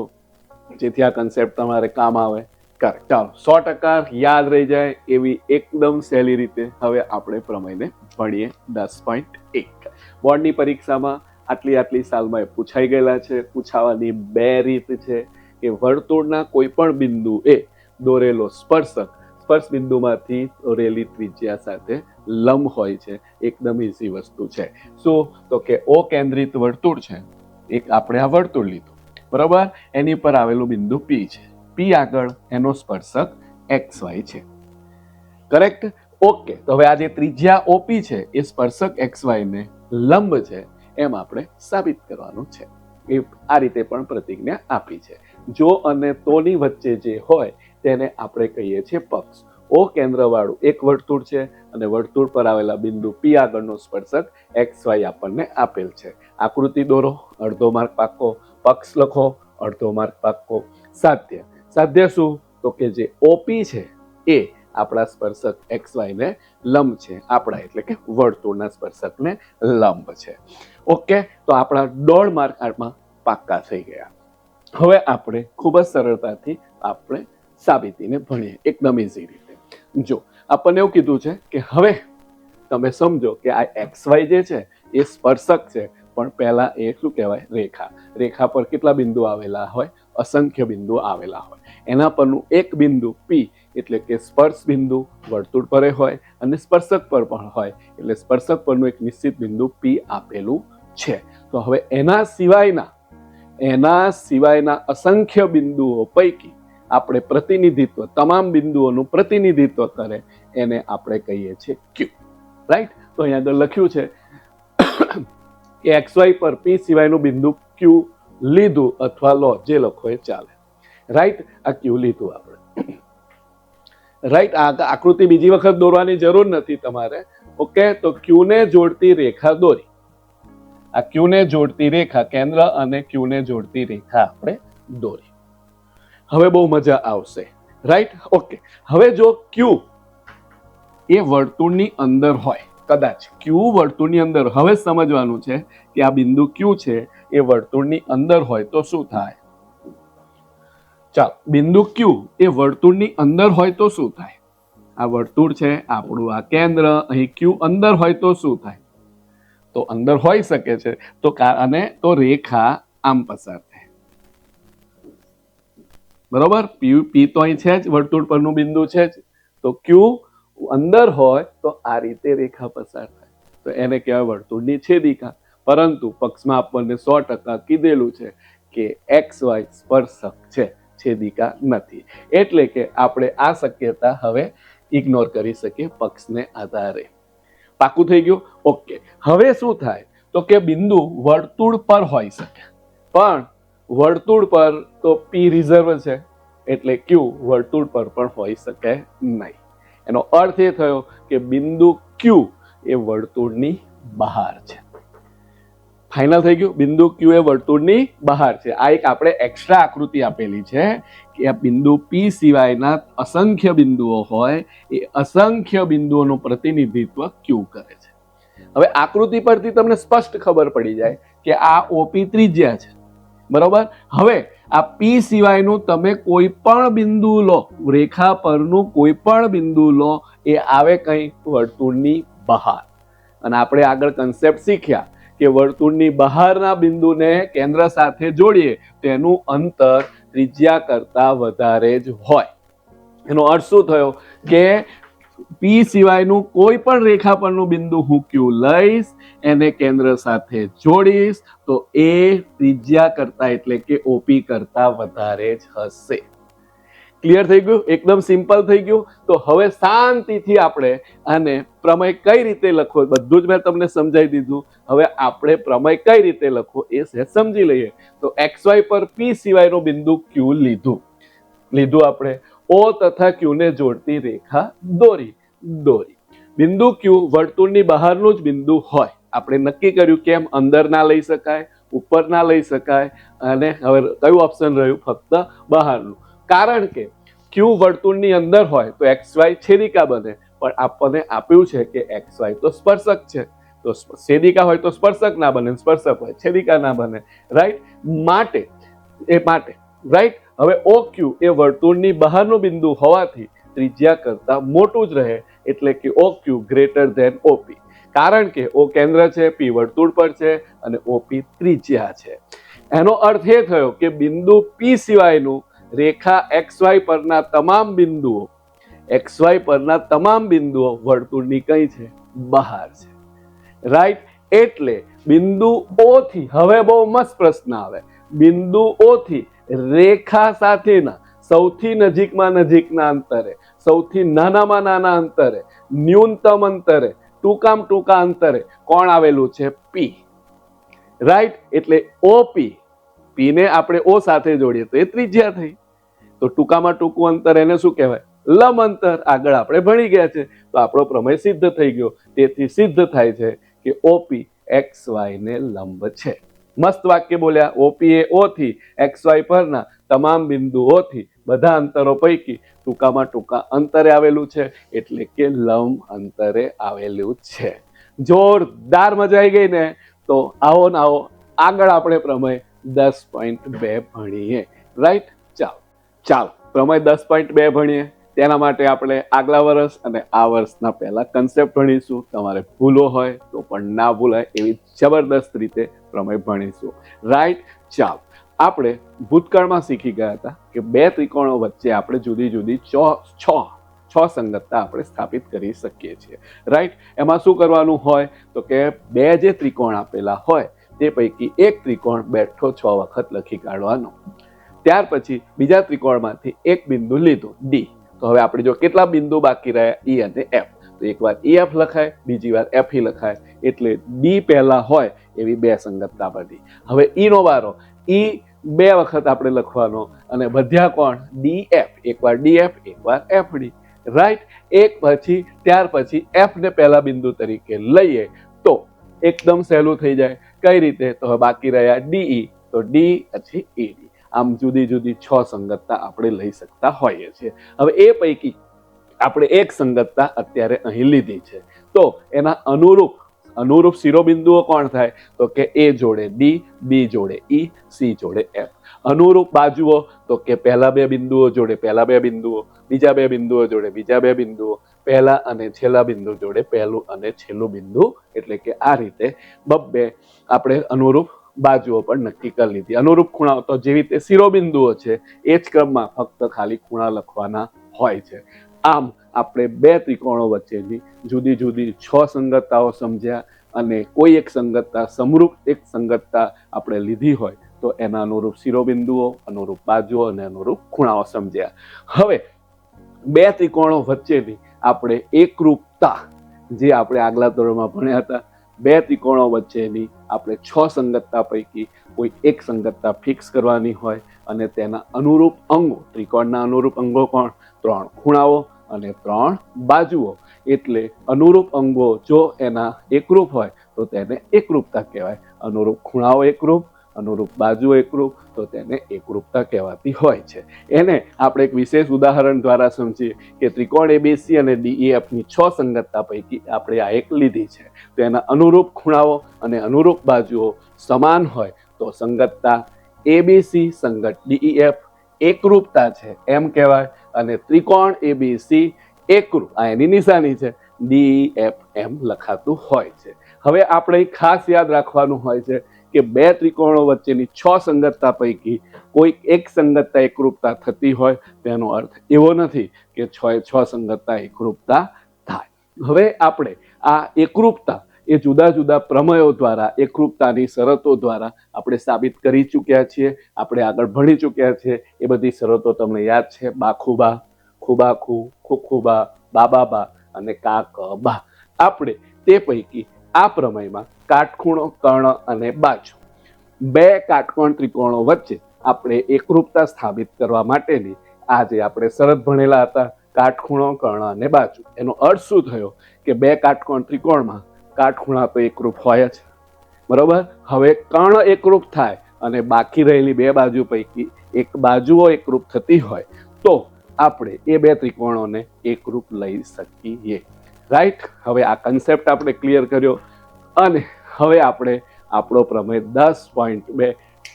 જેથી આ કન્સેપ્ટ તમારે કામ આવે. ચાલો, 100% યાદ રહી જાય એવી એકદમ સહેલી રીતે હવે આપણે પ્રમેયને ભણીએ. 10.1 બોર્ડની પરીક્ષામાં આટલી સાલમાં એ પૂછાઈ ગયેલા છે. પૂછાવાની 2 રીત છે કે વર્તુળના કોઈ પણ બિંદુ એ દોરેલો સ્પર્શ બિંદુમાંથી દોરેલી ત્રિજ્યા સાથે લંબ હોય છે. એકદમ ઈઝી વસ્તુ છે. શું? તો કે ઓ કેન્દ્રિત વર્તુળ છે. એક આપણે આ વર્તુળ લીધું, બરાબર? એની પર આવેલું બિંદુ P છે. P આગળ એનો સ્પર્શક XY છે. કરેક્ટ? ઓકે. તો હવે આ જે ત્રિજ્યા OP છે એ સ્પર્શક XY ને લંબ છે એમ આપણે સાબિત કરવાનું છે. એ આ રીતે પણ પ્રતિજ્ઞા આપી છે. જો અને તોની વચ્ચે જે હોય તેને આપણે કહીએ છીએ પક્ષ. ઓ કેન્દ્રવાળું એક વર્તુળ છે અને વર્તુળ પર આવેલા બિંદુ P આગળનો સ્પર્શક XY આપણને આપેલ છે. આકૃતિ દોરો, અડધો માર્ક પાક્કો. પક્ષ લખો, અડધો માર્ક પાક્કો. સાધ્ય શું? તો કે જે OP છે એ આપણા સ્પર્શક XY ને લંબ છે. આપણા એટલે કે વર્તુળના સ્પર્શકને લંબ છે. ઓકે, તો આપણા 1.5 માર્ક આમાં પાક્કા થઈ ગયા. હવે આપણે ખૂબ જ સરળતાથી આપણે સાબિતીને ભણીએ એકદમ ઈઝી રીતે. જો આપણને એવું કીધું છે કે હવે તમે સમજો કે આ XY જે છે એ સ્પર્શક છે, પણ પહેલા એ શું કહેવાય? રેખા પર કેટલા બિંદુ આવેલા હોય? અસંખ્ય બિંદુ આવેલા હોય. એના પરનું એક બિંદુ P એટલે કે સ્પર્શ બિંદુ વર્તુળ પર હોય અને સ્પર્શક પર પણ હોય, એટલે સ્પર્શક પરનું એક નિશ્ચિત બિંદુ P આપેલું છે. તો હવે એના સિવાયના અસંખ્ય બિંદુઓ પૈકી આપણે પ્રતિનિધિત્વ, તમામ બિંદુઓનું પ્રતિનિધિત્વ કરે એને આપણે કહીએ છીએ Q. રાઈટ? તો અહીંયા આગળ લખ્યું છે કે XY પર P સિવાયનું બિંદુ Q લીધું અથવા લો, જે લખો એ ચાલે. રાઈટ? આ Q લીધું આપણે. રાઈટ? આ આકૃતિ બીજી વખત દોરવાની જરૂર નથી તમારે. ઓકે, તો Q ને જોડતી રેખા દોરી. આ Q ને જોડતી રેખા, કેન્દ્ર અને Q ને જોડતી રેખા આપણે દોરી. હવે બહુ મજા આવશે. રાઈટ? ઓકે, હવે જો Q એ વર્તુળની અંદર હોય, કદાચ Q વર્તુળની અંદર, હવે સમજવાનું છે કે આ બિંદુ Q છે એ વર્તુળની અંદર હોય તો શું થાય? ચાલો, બિંદુ Q એ વર્તુળની અંદર હોય તો શું થાય? આ વર્તુળ છે આપણું, આ કેન્દ્ર, અહીં Q અંદર હોય તો શું થાય? તો અંદર હોઈ શકે છે, તો અને તો રેખા આમ પસાર થાય. બરોબર? P તો અહીં છે જ, વર્તુળ પરનું બિંદુ છે જ, તો Q અંદર હોય તો આ રીતે રેખા પસાર થાય, તો એને કહેવાય વર્તુળની છેદિકા. પરંતુ પક્ષમાં આપણને 100% કીધેલું છે કે XY સ્પર્શક છે, છેદિકા નથી, એટલે કે આપણે આ શક્યતા હવે ઇગ્નોર કરી શકીએ પક્ષને આધારે. પાકું થઈ ગયું? ઓકે, હવે શું થાય તો કે બિંદુ વર્તુળ પર હોઈ શકે, પણ વર્તુળ પર તો P રિઝર્વ છે, એટલે Q વર્તુળ પર પણ હોઈ શકે નહીં. એનો અર્થ એ થયો કે બિંદુ Q એ વર્તુળની બહાર છે. ફાઇનલ થઈ ગયું? બિંદુ Q એ વર્તુળની બહાર છે. આ એક આપણે એક્સ્ટ્રા આકૃતિ આપેલી છે કે આ બિંદુ P સિવાયના અસંખ્ય બિંદુઓ હોય, એ અસંખ્ય બિંદુઓનું પ્રતિનિધિત્વ Q કરે છે. હવે આકૃતિ પરથી તમને સ્પષ્ટ ખબર પડી જાય કે આ OP ત્રિજ્યા છે. બરોબર? હવે આ P સિવાયનું તમે કોઈ પણ બિંદુ લો, રેખા પરનું કોઈ પણ બિંદુ લો, એ આવે કઈ? વર્તુળની બહાર. અને આપણે આગળ કન્સેપ્ટ શીખ્યા કે વર્તુળની બહારના બિંદુને કેન્દ્ર સાથે જોડીએ તો એનું અંતર ત્રિજ્યા કરતા વધારે જ હોય. એનો અર્થ શું થયો કે P સિવાયનું કોઈ પણ રેખા પરનું બિંદુ હું Q લઈશ, એને કેન્દ્ર સાથે જોડીશ, તો એ ત્રિજ્યા કરતા એટલે કે OP કરતા વધારે જ હશે. ક્લિયર થઈ ગયું? એકદમ સિમ્પલ થઈ ગયું. તો હવે શાંતિથી આપણે આને પ્રમેય કઈ રીતે લખવો, બધું જ મેં તમને સમજાવી દીધું. હવે આપણે પ્રમેય કઈ રીતે લખવો એ સમજી લઈએ. તો XY પર P સિવાયનું બિંદુ Q લીધું આપણે, O તથા Q ને જોડતી રેખા દોરી. બિંદુ Q વર્તુળની બહારનું જ બિંદુ હોય. આપણે નક્કી કર્યું કેમ? અંદર ના લઈ શકાય, ઉપર ના લઈ શકાય, અને હવે કયું ઓપ્શન રહ્યું? ફક્ત બહારનું. કારણ કે Q વર્તુળની અંદર હોય તો XY છેદિકા બને, પણ આપણને આપ્યું છે કે XY તો સ્પર્શક છે, તો છેદિકા હોય તો સ્પર્શક ના બને, સ્પર્શક હોય છેદિકા ના બને. રાઈટ? માટે રાઈટ? હવે OQ એ વર્તુળની બહારનું બિંદુ હોવાથી ત્રિજ્યા કરતા મોટું જ રહે, એટલે કે OQ ગ્રેટર ધેન OP. કારણ કે O કેન્દ્ર છે, P વર્તુળ પર છે અને OP ત્રિજ્યા છે. એનો અર્થ એ થયો કે બિંદુ P સિવાયનું રેખા XY પરના તમામ બિંદુઓ વર્તુળની કઈ છે? બહાર છે. રાઈટ? એટલે બિંદુ O થી, હવે બહુ મસ્ત પ્રશ્ન આવે, બિંદુ O થી રેખા સાથેના સૌથી નજીકના અંતરે, સૌથી નાનામાં નાના અંતરે, ન્યૂનતમ અંતરે, ટૂંકા અંતરે કોણ આવેલું છે? P. રાઈટ? એટલે OP, P ને આપણે O સાથે જોડીએ તો એ ત્રિજ્યા થઈ. તો ટૂંકામાં ટૂંકું અંતર એને શું કહેવાય? લંબ અંતર. આગળ આપણે ભણી ગયા છે, તો આપણો પ્રમેય સિદ્ધ થઈ ગયો. તેથી સિદ્ધ થાય છે કે OP XY ને લંબ છે. મસ્ત વાક્ય બોલ્યા. OP એ O થી XY પરના તમામ બિંદુઓથી બધા અંતરો પૈકી ટૂંકા અંતરે આવેલું છે, એટલે કે લંબ અંતરે આવેલું છે. જોરદાર, મજા આવી ગઈ ને? તો આવો આગળ આપણે પ્રમેય 10.2 ભણીએ. રાઈટ? ચાલો પ્રમેય 10.2 ભણીએ. તેના માટે આપણે આગલા વર્ષ અને આ વર્ષના પહેલા કન્સેપ્ટ ભણીશું. તમારે ભૂલો હોય તો પણ ના ભૂલાય એવી જબરદસ્ત રીતે પ્રમેય ભણીશું. રાઈટ? ચાલો, આપણે ભૂતકાળમાં શીખી ગયા હતા કે બે ત્રિકોણો વચ્ચે આપણે જુદી જુદી છ સંગતતા આપણે સ્થાપિત કરી શકીએ છીએ, રાઈટ. એમાં શું કરવાનું હોય તો કે બે જે ત્રિકોણ આપેલા હોય તે પૈકી એક ત્રિકોણ બેઠો 6 વખત લખી કાઢવાનો. ત્યાર પછી બીજા ત્રિકોણમાંથી એક બિંદુ લીધું ડી. તો હવે આપણે જો કેટલા બિંદુ બાકી રહ્યા ઈ અને એફ, તો એકવાર EF લખાય, બીજી વાર FE લખાય, એટલે ડી પહેલા હોય એવી બે સંગતતા બની. હવે ઈ નો વારો, ઈ બે વખત આપણે લખવાનો અને વધ્યા કોણ DF, એકવાર DF એકવાર FD, રાઈટ. એક પછી ત્યાર પછી F ને પહેલા બિંદુ તરીકે લઈએ તો એકદમ સહેલું થઈ જાય. કઈ રીતે? તો હવે બાકી રહ્યા DE, તો D પછી ED. આમ જુદી જુદી 6 સંગતતા આપણે લઈ શકતા હોઈએ છીએ. હવે એ પૈકી આપણે એક સંગતતા અત્યારે અહીં લીધી છે, તો એના અનુરૂપ શિરોબિંદુઓ કોણ થાય? તો કે A જોડે D, B જોડે E, C જોડે F. અનુરૂપ બાજુઓ તો કે પહેલા બે બિંદુઓ જોડે પહેલા બે બિંદુઓ, બીજા બે બિંદુઓ જોડે બીજા બે બિંદુઓ, પહેલા અને છેલ્લા બિંદુ જોડે પહેલું અને છેલ્લું બિંદુ. એટલે કે આ રીતે બબ્બે આપણે અનુરૂપ બાજુઓ પણ નક્કી કરી લીધી. અનુરૂપ ખૂણાઓ તો જેવી રીતે શિરોબિંદુઓ છે એ જ ક્રમમાં ફક્ત ખાલી ખૂણા લખવાના હોય છે. આમ આપણે બે ત્રિકોણો વચ્ચેની જુદી જુદી 6 સંગતતાઓ સમજ્યા અને કોઈ એક સંગતતા સમરૂપ એક સંગતતા આપણે લીધી હોય તો એના અનુરૂપ શિરોબિંદુઓ, અનુરૂપ બાજુઓ અને અનુરૂપ ખૂણાઓ સમજ્યા. હવે બે ત્રિકોણો વચ્ચેની આપણે એકરૂપતા જે આપણે આગલા ધોરણમાં ભણ્યા હતા, બે ત્રિકોણો વચ્ચેની આપણે 6 સંગતતા પૈકી કોઈ એક સંગતતા ફિક્સ કરવાની હોય અને તેના અનુરૂપ અંગો, ત્રિકોણના અનુરૂપ અંગો કોણ? 3 ખૂણાઓ અને 3 બાજુઓ. એટલે અનુરૂપ અંગો જો એના એકરૂપ હોય તો તેને એકરૂપતા કહેવાય. અનુરૂપ ખૂણાઓ એકરૂપ, અનુરૂપ બાજુઓ એકરૂપ, તો તેને એકરૂપતા કહેવાતી હોય છે. એને આપણે એક વિશેષ ઉદાહરણ દ્વારા સમજીએ કે ત્રિકોણ ABC અને DEF ની 6 સંગતતા પૈકી આપણે આ એક લીધી છે, તો એના અનુરૂપ ખૂણાઓ અને અનુરૂપ બાજુઓ સમાન હોય તો સંગતતા ABC સંગત DEF એકરૂપતા છે એમ કહેવાય. અને ત્રિકોણ ABC એકરૂપ, આ એની નિશાની છે, DEF એમ લખાતું હોય છે. હવે આપણે ખાસ યાદ રાખવાનું હોય છે કે બે ત્રિકોણો વચ્ચેની 6 સંગતતા પૈકી કોઈ એક સંગતતા એકરૂપતા થતી હોય તેનો અર્થ એવો નથી કે 6 સંગતતા એકરૂપતા થાય. હવે આપણે આ એકરૂપતા એ જુદા જુદા પ્રમેયો દ્વારા, એકરૂપતાની શરતો દ્વારા આપણે સાબિત કરી ચૂક્યા છીએ, આપણે આગળ ભણી ચૂક્યા છીએ. એ બધી શરતો તમને યાદ છે, બાખુબા, ખુબાખુ, ખુખુબા, બાબાબા અને કાકબા. આપણે તે પૈકી આ પ્રમેયમાં કાટખૂણો, કર્ણ અને બાજુ, બે કાટકોણ ત્રિકોણો વચ્ચે આપણે એકરૂપતા સ્થાપિત કરવા માટેની આ જે આપણે શરત ભણેલા હતા, કાટખૂણો, કર્ણ અને બાજુ, એનો અર્થ શું થયો કે બે કાટકોણ ત્રિકોણમાં કાટખૂણા તો એકરૂપ હોય જ, બરોબર. હવે કર્ણ એકરૂપ થાય અને બાકી રહેલી બે બાજુ પૈકી એક બાજુઓ એકરૂપ થતી હોય તો આપણે એ બે ત્રિકોણોને એકરૂપ લઈ શકીએ, રાઈટ. હવે આ કન્સેપ્ટ આપણે ક્લિયર કર્યો અને હવે આપણે આપણો પ્રમેય 10.2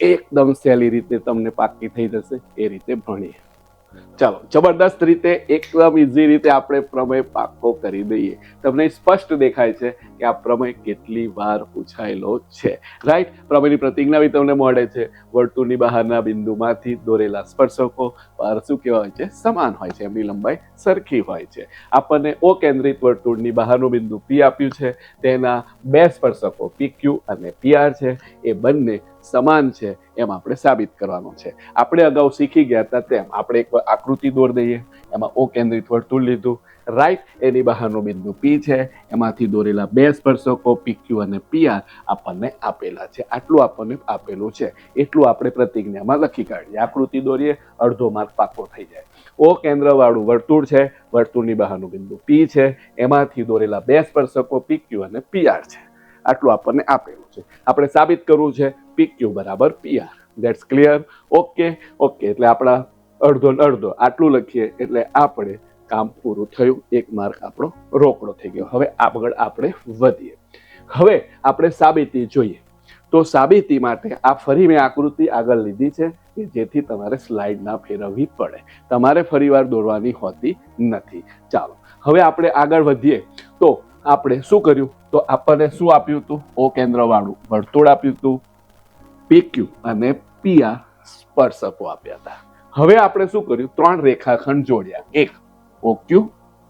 એકદમ સહેલી રીતે તમને પાકી થઈ જશે એ રીતે ભણીએ. ચાલો, જબરદસ્ત રીતે, એકદમ ઇઝી રીતે આપણે પ્રમેય પાકો કરી દઈએ. તમને સ્પષ્ટ દેખાય છે કે આ પ્રમેય કેટલી વાર પૂછાયેલો છે, રાઈટ. પ્રમેયની પ્રતિજ્ઞા બી તમને મળે છે. વર્તુળની બહારના બિંદુમાંથી દોરેલા સ્પર્શકો શું કેવા હોય છે? સમાન હોય છે, એમની લંબાઈ સરખી હોય છે. આપણને ઓ કેન્દ્રિત વર્તુળની બહારનું બિંદુ P આપ્યું છે, તેના બે સ્પર્શકો PQ અને PR છે, એ બંને સમાન છે એમ આપણે સાબિત કરવાનું છે. આપણે અગાઉ શીખી ગયા હતા તેમ આપણે એક આકૃતિ દોરી દઈએ. એમાં ઓ કેન્દ્રિત વર્તુળ લીધું, રાઈટ. એની બહારનું બિંદુ P છે, એમાંથી દોરેલા બે સ્પર્શકો PQ અને PR આપણને આપેલા છે. આટલું આપણને આપેલું છે, એટલું આપણે પ્રતિજ્ઞામાં લખી કાઢીએ. આકૃતિ દોરીએ, અડધો માર્ક પાકો થઈ જાય. ઓ કેન્દ્ર વાળું વર્તુળ છે, વર્તુળની બહારનું બિંદુ P છે, એમાંથી દોરેલા બે સ્પર્શકો PQ અને PR છે. આટલું આપણને આપેલું છે. આપણે સાબિત કરવું છે PQ બરાબર PR. That's clear? ઓકે. એટલે આપણા અડધો અડધો આટલું લખીએ એટલે આપણે કામ પૂરું થયું. એક માર્ક આપણો રોકડો થઈ ગયો. હવે આગળ આપણે વધીએ. હવે આપણે સાબિતી જોઈએ. તો સાબિતી માટે આ ફરી મેં આકૃતિ આગળ લીધી છે કે જેથી તમારે સ્લાઇડ ના ફેરવવી પડે, તમારે ફરીવાર દોરવાની હોતી નથી. ચાલો હવે આપણે આગળ વધીએ. તો આપણે શું કર્યું? તો આપણને શું આપ્યું હતું? ઓ કેન્દ્ર વાળું વર્તુળ આપ્યું હતું, PQ અને PR સ્પર્શકો આપ્યા હતા. હવે આપણે શું કર્યું? 3 રેખાખંડ જોડ્યા, એક OQ,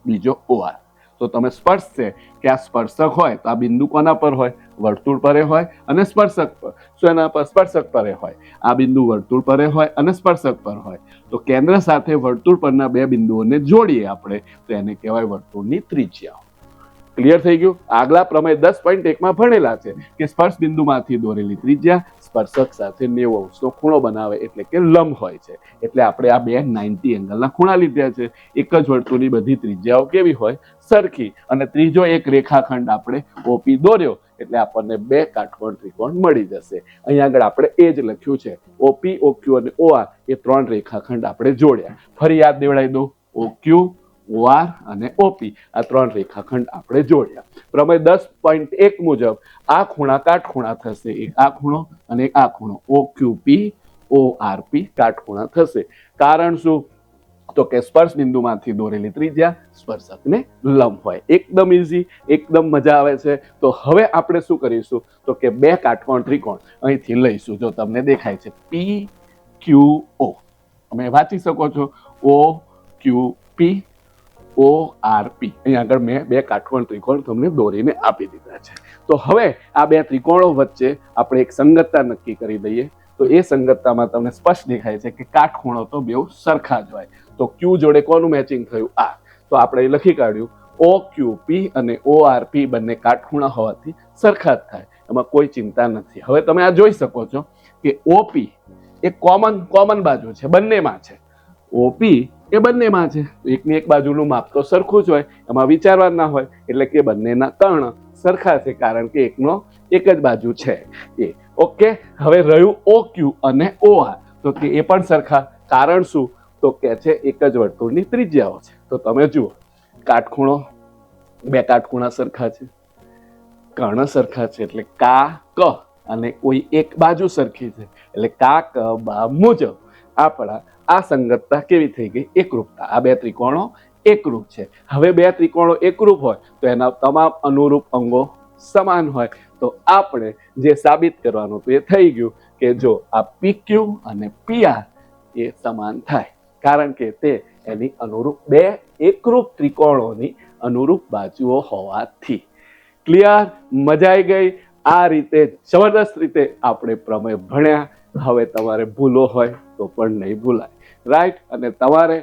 બીજો OR. તો તમે સ્પર્શ છે કે આ સ્પર્શક હોય તો આ બિંદુ કોના પર હોય? વર્તુળ પરે હોય અને સ્પર્શક પર. શું એના પર? સ્પર્શક પરે હોય. આ બિંદુ વર્તુળ પરે હોય અને સ્પર્શક પર હોય. તો કેન્દ્ર સાથે વર્તુળ પરના 2 બિંદુઓને જોડીએ આપણે તો એને કહેવાય વર્તુળની ત્રિજ્યા. ક્લિયર થઈ ગયું? આગલા પ્રમેય 10.1 ભણેલા છે કે સ્પર્શ બિંદુમાંથી દોરેલી ત્રિજ્યા સ્પર્શક સાથે 90° ખૂણો બનાવે એટલે કે લંબ હોય છે. એટલે આપણે આ 2 90 એંગલના ખૂણા લીધા છે. એક જ વર્તુળની બધી ત્રિજ્યાઓ કેવી હોય? સરખી. અને ત્રીજો એક રેખાખંડ આપણે OP દોર્યો એટલે આપણને 2 કાટકોણ ત્રિકોણ મળી જશે. અહીંયા આગળ આપણે એ જ લખ્યું છે. OP, OQ અને OR એ 3 રેખાખંડ આપણે જોડ્યા. ફરી યાદ દેવડાવી દઉં. OQ, OR અને OP આ 3 રેખાખંડ આપણે જોડ્યા. પ્રમેય 10.1 મુજબ આ ખૂણા કાટખૂણા થશે. એક આ ખૂણો અને એક આ ખૂણો. OQP, ORP કાટખૂણા થશે. કારણ શું? તો કે સ્પર્શ બિંદુમાંથી દોરેલી ત્રિજ્યા સ્પર્શકને લંબ હોય. એકદમ ઈઝી, એકદમ મજા આવે છે. તો હવે આપણે શું કરીશું? તો કે 2 કાટકોણ ત્રિકોણ અહીંથી લઈશું. જો તમને દેખાય છે PQO, તમે વાંચી શકો છો. OQP, ORP. અહીંયા આગળ મેં 2 કાટકોણ ત્રિકોણ તમને દોરીને આપી દીધા છે. તો હવે આ 2 ત્રિકોણો વચ્ચે આપણે એક સંગતતા નક્કી કરી દઈએ. તો એ સંગતતામાં તમને સ્પષ્ટ દેખાય છે કે કાટખૂણો તો બેઉ સરખા જ હોય. તો Q જોડે કોનું મેચિંગ થયું? આ. તો આપણે લખી કાઢ્યું OQP અને ORP બંને કાટખૂણા હોવાથી સરખા જ થાય. એમાં કોઈ ચિંતા નથી. હવે તમે આ જોઈ શકો છો કે OP એ કોમન બાજુ છે, બંનેમાં છે. OP એ બંનેમાં છે. એકની એક બાજુનું માપ તો સરખું જ હોય, એમાં વિચારવા ના હોય. એટલે કે બંનેના કર્ણ સરખા છે કારણ કે એકનો એક જ બાજુ છે એ. ઓકે. હવે રહ્યું OQ અને OR. તો કે એ પણ સરખા. કારણ શું? તો કે છે એક જ વર્તુળની ત્રિજ્યાઓ છે. તો તમે જુઓ, કાટખૂણો 2 કાટખૂણા સરખા છે, કર્ણ સરખા છે એટલે ક અને કોઈ એક બાજુ સરખી છે એટલે ક મુજબ આપણા આ સંગતતા કેવી થઈ ગઈ? એકરૂપતા. આ 2 ત્રિકોણો એકરૂપ છે. હવે 2 ત્રિકોણો એકરૂપ હોય તો એના તમામ અનુરૂપ અંગો સમાન હોય. તો આપણે જે સાબિત કરવાનું તો એ થઈ ગયું કે જો આ PQ અને PR એ સમાન થાય કારણ કે તે એની અનુરૂપ 2 એકરૂપ ત્રિકોણોની અનુરૂપ બાજુઓ હોવાથી. ક્લિયર? મજા આવી ગઈ? આ રીતે જબરદસ્ત રીતે આપણે પ્રમેય ભણ્યા. હવે તમારે ભૂલો હોય તો પણ નહીં ભૂલાય. રાઈટ? અને તમારે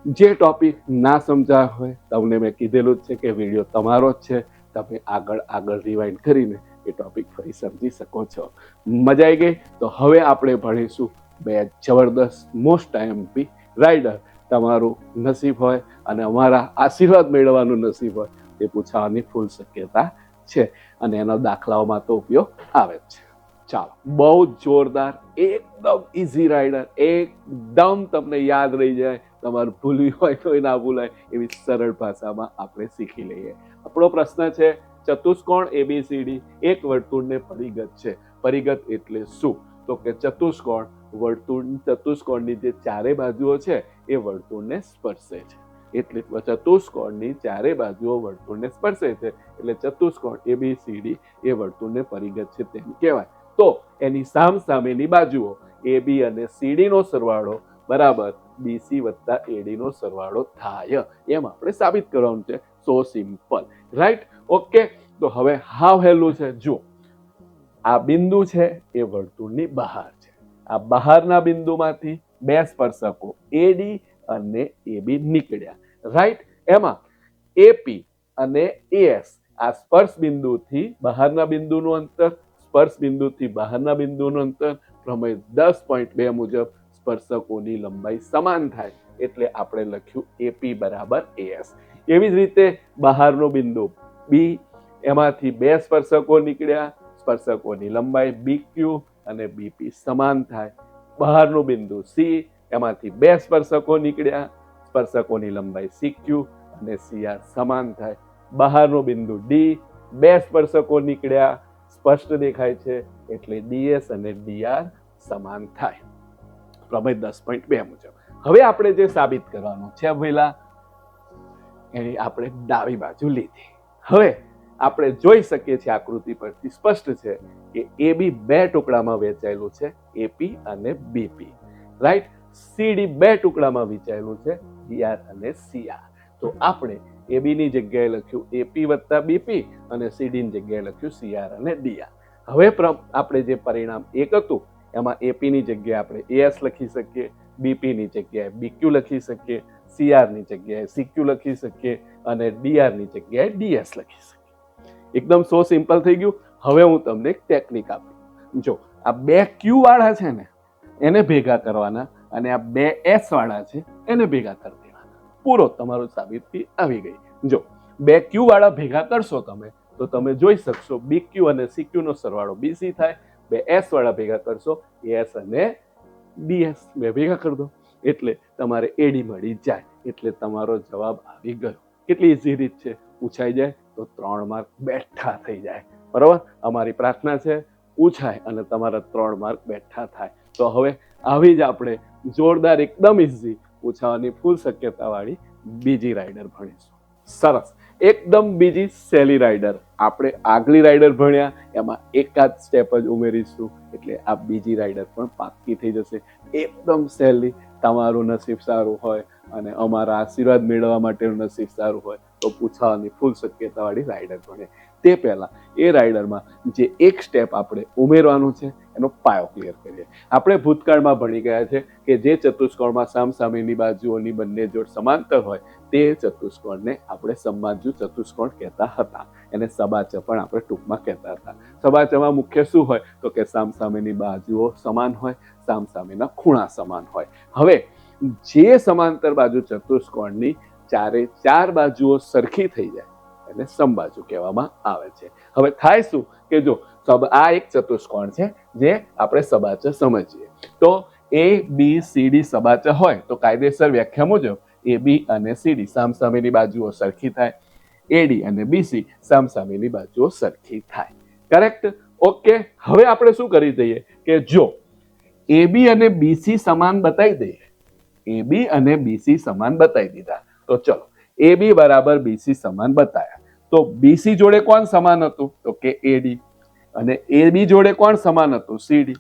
જે ટોપિક ના સમજાય હોય, તમને મેં કીધેલું જ છે કે વિડીયો તમારો જ છે. તમે આગળ રિવાઇન્ડ કરીને એ ટોપિક ફરી સમજી શકો છો. મજા આવી ગઈ? તો હવે આપણે ભણીશું 2 જબરદસ્ત મોસ્ટ IMP રાઇડર. તમારું નસીબ હોય અને અમારા આશીર્વાદ મેળવવાનું નસીબ હોય તે પૂછાવાની ફૂલ શક્યતા છે. અને એનો દાખલાઓમાં તો ઉપયોગ આવે જ છે. ચાલો, બહુ જોરદાર, એકદમ ઈઝી રાઇડર, એકદમ તમને યાદ રહી જાય. તમારું ભૂલ્યું હોય તો એ ના ભૂલાય એવી સરળ ભાષામાં આપણે શીખી લઈએ. આપણો પ્રશ્ન છે ચતુષ્કોણ ABCD એક વર્તુળને પરિગત છે. પરિગત એટલે શું? તો કે ચતુષ્કોણની જે ચારે બાજુઓ છે એ વર્તુળને સ્પર્શે છે. એટલે ચતુષ્કોણની ચારે બાજુઓ વર્તુળને સ્પર્શે છે એટલે ચતુષ્કોણ ABCD એ વર્તુળને પરિગત છે તેમ કહેવાય. તો એની સામસામેની બાજુઓ AB અને CD નો સરવાળો બરાબર BC વત્તા AD નો સરવાળો થાય. એમ આપણે સાબિત કરવાનું છે. સો સિમ્પલ. રાઈટ? ઓકે. તો હવે હાવ હેલું છે. જો આ બિંદુ છે એ વર્તુળની બહાર છે. આ બહારના બિંદુમાંથી 2 સ્પર્શકો AD અને AB નીકળ્યા. રાઈટ? એમાં AP અને AS આ સ્પર્શ બિંદુથી બહારના બિંદુનું અંતર, સ્પર્શ બિંદુથી બહારના બિંદુનું અંતર પ્રમેય 10.2 મુજબ સ્પર્શકોની લંબાઈ સમાન થાય એટલે આપણે લખ્યું AP બરાબર AS. એવી જ રીતે બહારનું બિંદુ B, એમાંથી 2 સ્પર્શકો નીકળ્યા, સ્પર્શકોની લંબાઈ BQ અને BP સમાન થાય. બહારનું બિંદુ C, એમાંથી 2 સ્પર્શકો નીકળ્યા, સ્પર્શકોની લંબાઈ CQ અને CR સમાન થાય. બહારનું બિંદુ D, 2 સ્પર્શકો નીકળ્યા, સ્પષ્ટ દેખાય છે એટલે DS અને DR સમાન થાય. પ્રમેય 10.2 મુજબ. હવે આપણે જે સાબિત કરવાનું છે પહેલા એની આપણે ડાબી બાજુ લીધી. હવે આપણે જોઈ શકીએ છીએ આકૃતિ પરથી સ્પષ્ટ છે કે એબી બે ટુકડામાં વહેંચાયેલું છે, એપી અને બીપી, રાઈટ. સીડી બે ટુકડામાં વહેંચાયેલું છે, ડીઆર અને સીઆર. તો આપણે એબી ની જગ્યાએ લખ્યું એપી વત્તા બીપી અને સીડી ની જગ્યાએ લખ્યું સીઆર અને ડીઆર. હવે આપણે જે પરિણામ એક હતું એમાં એપી ની જગ્યાએ આપણે એએસ લખી શકીએ, બીપી ની જગ્યાએ બીક્યુ લખી શકીએ, સીઆર ની જગ્યાએ સીક્યુ લખી શકીએ અને ડીઆર ની જગ્યાએ ડીએસ લખી શકીએ. એકદમ સો સિમ્પલ થઈ ગયું. હવે હું તમને એક ટેકનિક આપું. જો આ બે ક્યુ વાળા છે ને એને ભેગા કરવાના અને આ બે એસ વાળા છે એને ભેગા કરી દેવાના. પૂરો તમારો સાબિતી આવી ગઈ. જો બે ક્યુ વાળા ભેગા કરશો તમે તો તમે જોઈ શકશો બીક્યુ અને સીક્યુ નો સરવાળો બીસી થાય. બે એસ વાળા ભેગા કરશો એસ અને ડીએસ બે ભેગા કરી દો એટલે તમારે એડી મળી જાય. એટલે તમારો જવાબ આવી ગયો. કેટલી ઇઝી રીત છે. પૂછાઈ જાય તો 3 માર્ક બેઠા થઈ જાય. બરોબર. અમારી પ્રાર્થના છે પૂછાય અને તમારા 3 માર્ક બેઠા થાય. તો હવે આવી જ આપણે જોરદાર એકદમ ઇઝી પૂછાવાની ફૂલ શક્યતા વાળી બીજી રાઇડર ભણીશું. સરસ. એકદમ બીજી સહેલી રાઇડર. આપણે આગલી રાઇડર ભણ્યા એમાં એકાદ સ્ટેપ જ ઉમેરીશું એટલે આ બીજી રાઇડર પણ પાક્કી થઈ જશે. એકદમ સહેલી. તમારું નસીબ સારું હોય અને અમારા આશીર્વાદ મેળવવા માટેનું નસીબ સારું હોય તો પૂછાવાની ફૂલ શક્યતા વાળી રાઇડર ભણે. તે પહેલા એ રાઇડરમાં જે એક સ્ટેપ આપણે ઉમેરવાનું છે એનો પાયો ક્લિયર કરીએ. આપણે ભૂતકાળમાં ભણી ગયા છે કે જે ચતુષ્કોણમાં સામસામેની બાજુઓની બંને જોડ સમાંતર હોય તે ચતુષ્કોણને આપણે સમબાજુ ચતુષ્કોણ કહેતા હતા. એને સબાચ પણ આપણે ટૂંકમાં કહેતા હતા. સબાચમાં મુખ્ય શું હોય તો કે સામસામેની બાજુઓ સમાન હોય, સામસામેના ખૂણા સમાન હોય. હવે જે સમાંતર બાજુ ચતુષ્કોણની ચારે ચાર બાજુઓ સરખી થઈ જાય એને સમબાજુ કહેવામાં આવે છે. હવે થાય શું કે જો આ એક ચતુષ્કોણ છે જે આપણે સબાચ સમજીએ તો એ બી સી ડી સબાચ હોય તો કાયદેસર વ્યાખ્યા મુજબ એ બી અને સીડી સામસામેની બાજુઓ સરખી થાય, એડી અને બીસી સામસામેની બાજુઓ સરખી થાય. કરેક્ટ? ઓકે. હવે આપણે શું કરી દઈએ કે જો એબી અને બીસી સમાન બતાવી દઈએ, એબી અને બીસી સમાન બતાવી દીધા તો ચલો એબી બરાબર બીસી સમાન બતાવ્યા તો બીસી જોડે કોણ સમાન હતું તો કે એડી અને એબી જોડે કોણ સમાન હતું સીડી.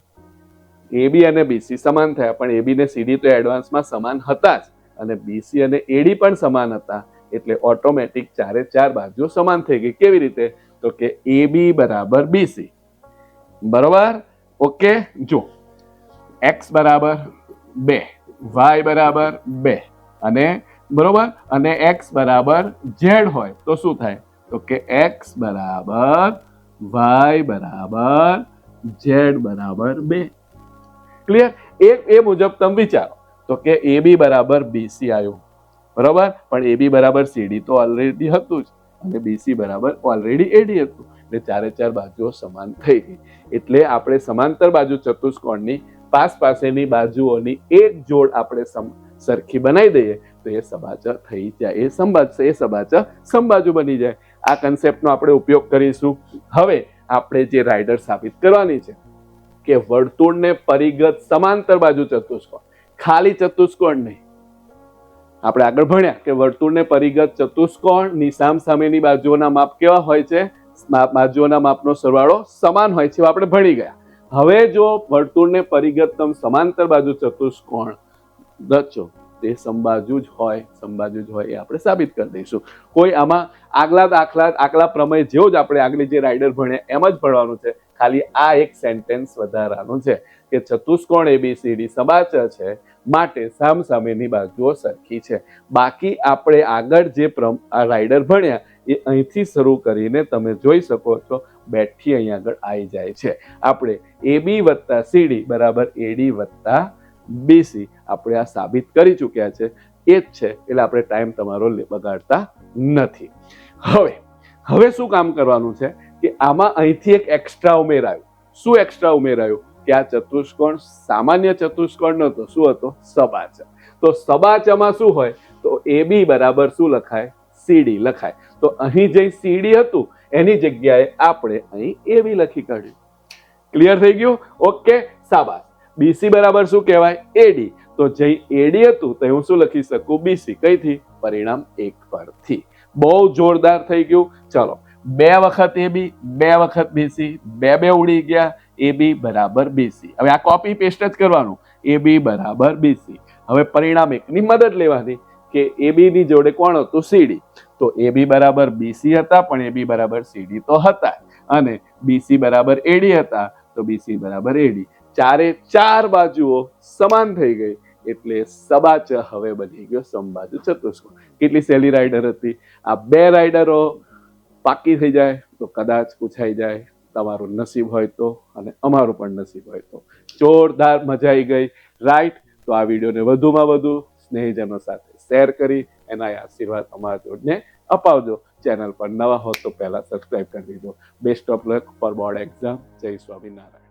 એબી અને બીસી સમાન થયા પણ એબી ને સીડી તો એડવાન્સમાં સમાન હતા જ અને બીસી અને એડી પણ સમાન હતા એટલે ઓટોમેટિક ચારે ચાર બાજુઓ સમાન થઈ ગઈ. કેવી રીતે તો કે એબી બરાબર બીસી. બરોબર. ઓકે. જો એક્સ બરાબર 2, વાય બરાબર 2 અને બરોબર અને એક્સ બરાબર ઝેડ હોય તો શું થાય તો કે એક્સ બરાબર વાય બરાબર ઝેડ બરાબર 2. ક્લિયર? એ મુજબ તમે વિચારો તો કે એબી બરાબર બીસી આવ્યું. બરોબર. પણ એબી બરાબર સીડી તો ઓલરેડી હતું જ અને બીસી બરાબર ઓલરેડી એડી હતું એટલે ચારે ચાર બાજુઓ સમાન થઈ ગઈ. એટલે આપણે સમાંતર બાજુ ચતુષ્કોણની પાસેની બાજુઓની એક જોડ આપણે સરખી બનાવી દઈએ તો એ સબાચ થઈ જાય. એ સબાચ સમબાજુ બની જાય. આ કન્સેપ્ટનો આપણે ઉપયોગ કરીશું. હવે આપણે જે રાઇડર સાબિત કરવાની છે કે વર્તુળને પરિગત સમાંતર બાજુ ચતુષ્કોણ, ખાલી ચતુષ્કોણ નહીં. આપણે આગળ ભણ્યા કે વર્તુળને પરિગત ચતુષ્કોણની સામસામેની બાજુઓના માપ કેવા હોય છે? બાજુઓના માપનો સરવાળો સમાન હોય છે. આપણે ભણી ગયા. હવે જો વર્તુળને પરિગત સમાંતર બાજુ ચતુષ્કોણ રચો તે સમબાજુ જ હોય એ આપણે સાબિત કરી દઈશું. કોઈ આમાં આગલા પ્રમેય જેવો જ આપણે આગલી જે રાઇડર ભણ્યા એમ જ ભણવાનું છે. ખાલી આ એક સેન્ટેન્સ વધારાનું છે કે ચતુષ્કોણ એબીસીડી સબાચ છે માટે સામસામેની બાજુઓ સરખી છે. બાકી આપણે આગળ જે રાઇડર ભણ્યા એ અહીંથી શરૂ કરીને તમે જોઈ શકો છો બેઠી અહીં આગળ આવી જાય છે. આપણે એબી વત્તા સીડી બરાબર એડી વત્તા બીસી આપણે આ સાબિત કરી ચૂક્યા છે. એ જ છે એટલે આપણે ટાઈમ તમારો બગાડતા નથી. હવે શું કામ કરવાનું છે કે આમાં અહીંથી એક એક્સ્ટ્રા ઉમેરાયું. શું એક્સ્ટ્રા ઉમેરાયું કે આ ચતુષ્કોણ સામાન્ય ચતુષ્કોણ નહોતો. શું હતો? સબાચ. તો સબાચમાં શું હોય તો એબી બરાબર શું લખાય? સીડી લખાય. તો અહીં જે સીડી હતું એની જગ્યાએ આપણે અહીં એબી લખી કાઢ્યું. ક્લિયર થઈ ગયું? ઓકે. શાબાશ. બીસી બરાબર શું કહેવાય? એડી. તો જે એડી હતું તો હું શું લખી શકું? બીસી. કઈથી? પરિણામ 1 પરથી. બહુ જોરદાર થઈ ગયું. ચલો 2 વખત AB 2 વખત BC, બે બે ઉડી ગયા, AB બરાબર BC. હવે આ કોપી પેસ્ટ જ કરવાનું, AB બરાબર BC. હવે પરિણામ એકની મદદ લેવાની કે AB ની જોડે કોણ હતું? CD. તો AB બરાબર BC હતા, પણ AB બરાબર CD તો હતા, અને BC બરાબર AD હતા, તો BC બરાબર AD. ચારે ચાર બાજુઓ સમાન થઈ ગઈ, એટલે સબાચ હવે બની ગયો સમબાજુ ચતુષ્કોણ. કેટલી સહેલી રાઇડર હતી. આ બે રાઇડરો પાકી થઈ જાય તો કદાચ પૂછાઈ જાય, તમારું નસીબ હોય તો, અને અમારું પણ નસીબ હોય તો. જોરદાર મજા આવી ગઈ, રાઈટ? તો આ વિડીયોને વધુમાં વધુ સ્નેહીજનો સાથે શેર કરી એના આશીર્વાદ અમારા જોડને અપાવજો. ચેનલ પર નવા હો તો પહેલા સબસ્ક્રાઇબ કરી દેજો. Best of luck four board exam. જય સ્વામિનારાયણ.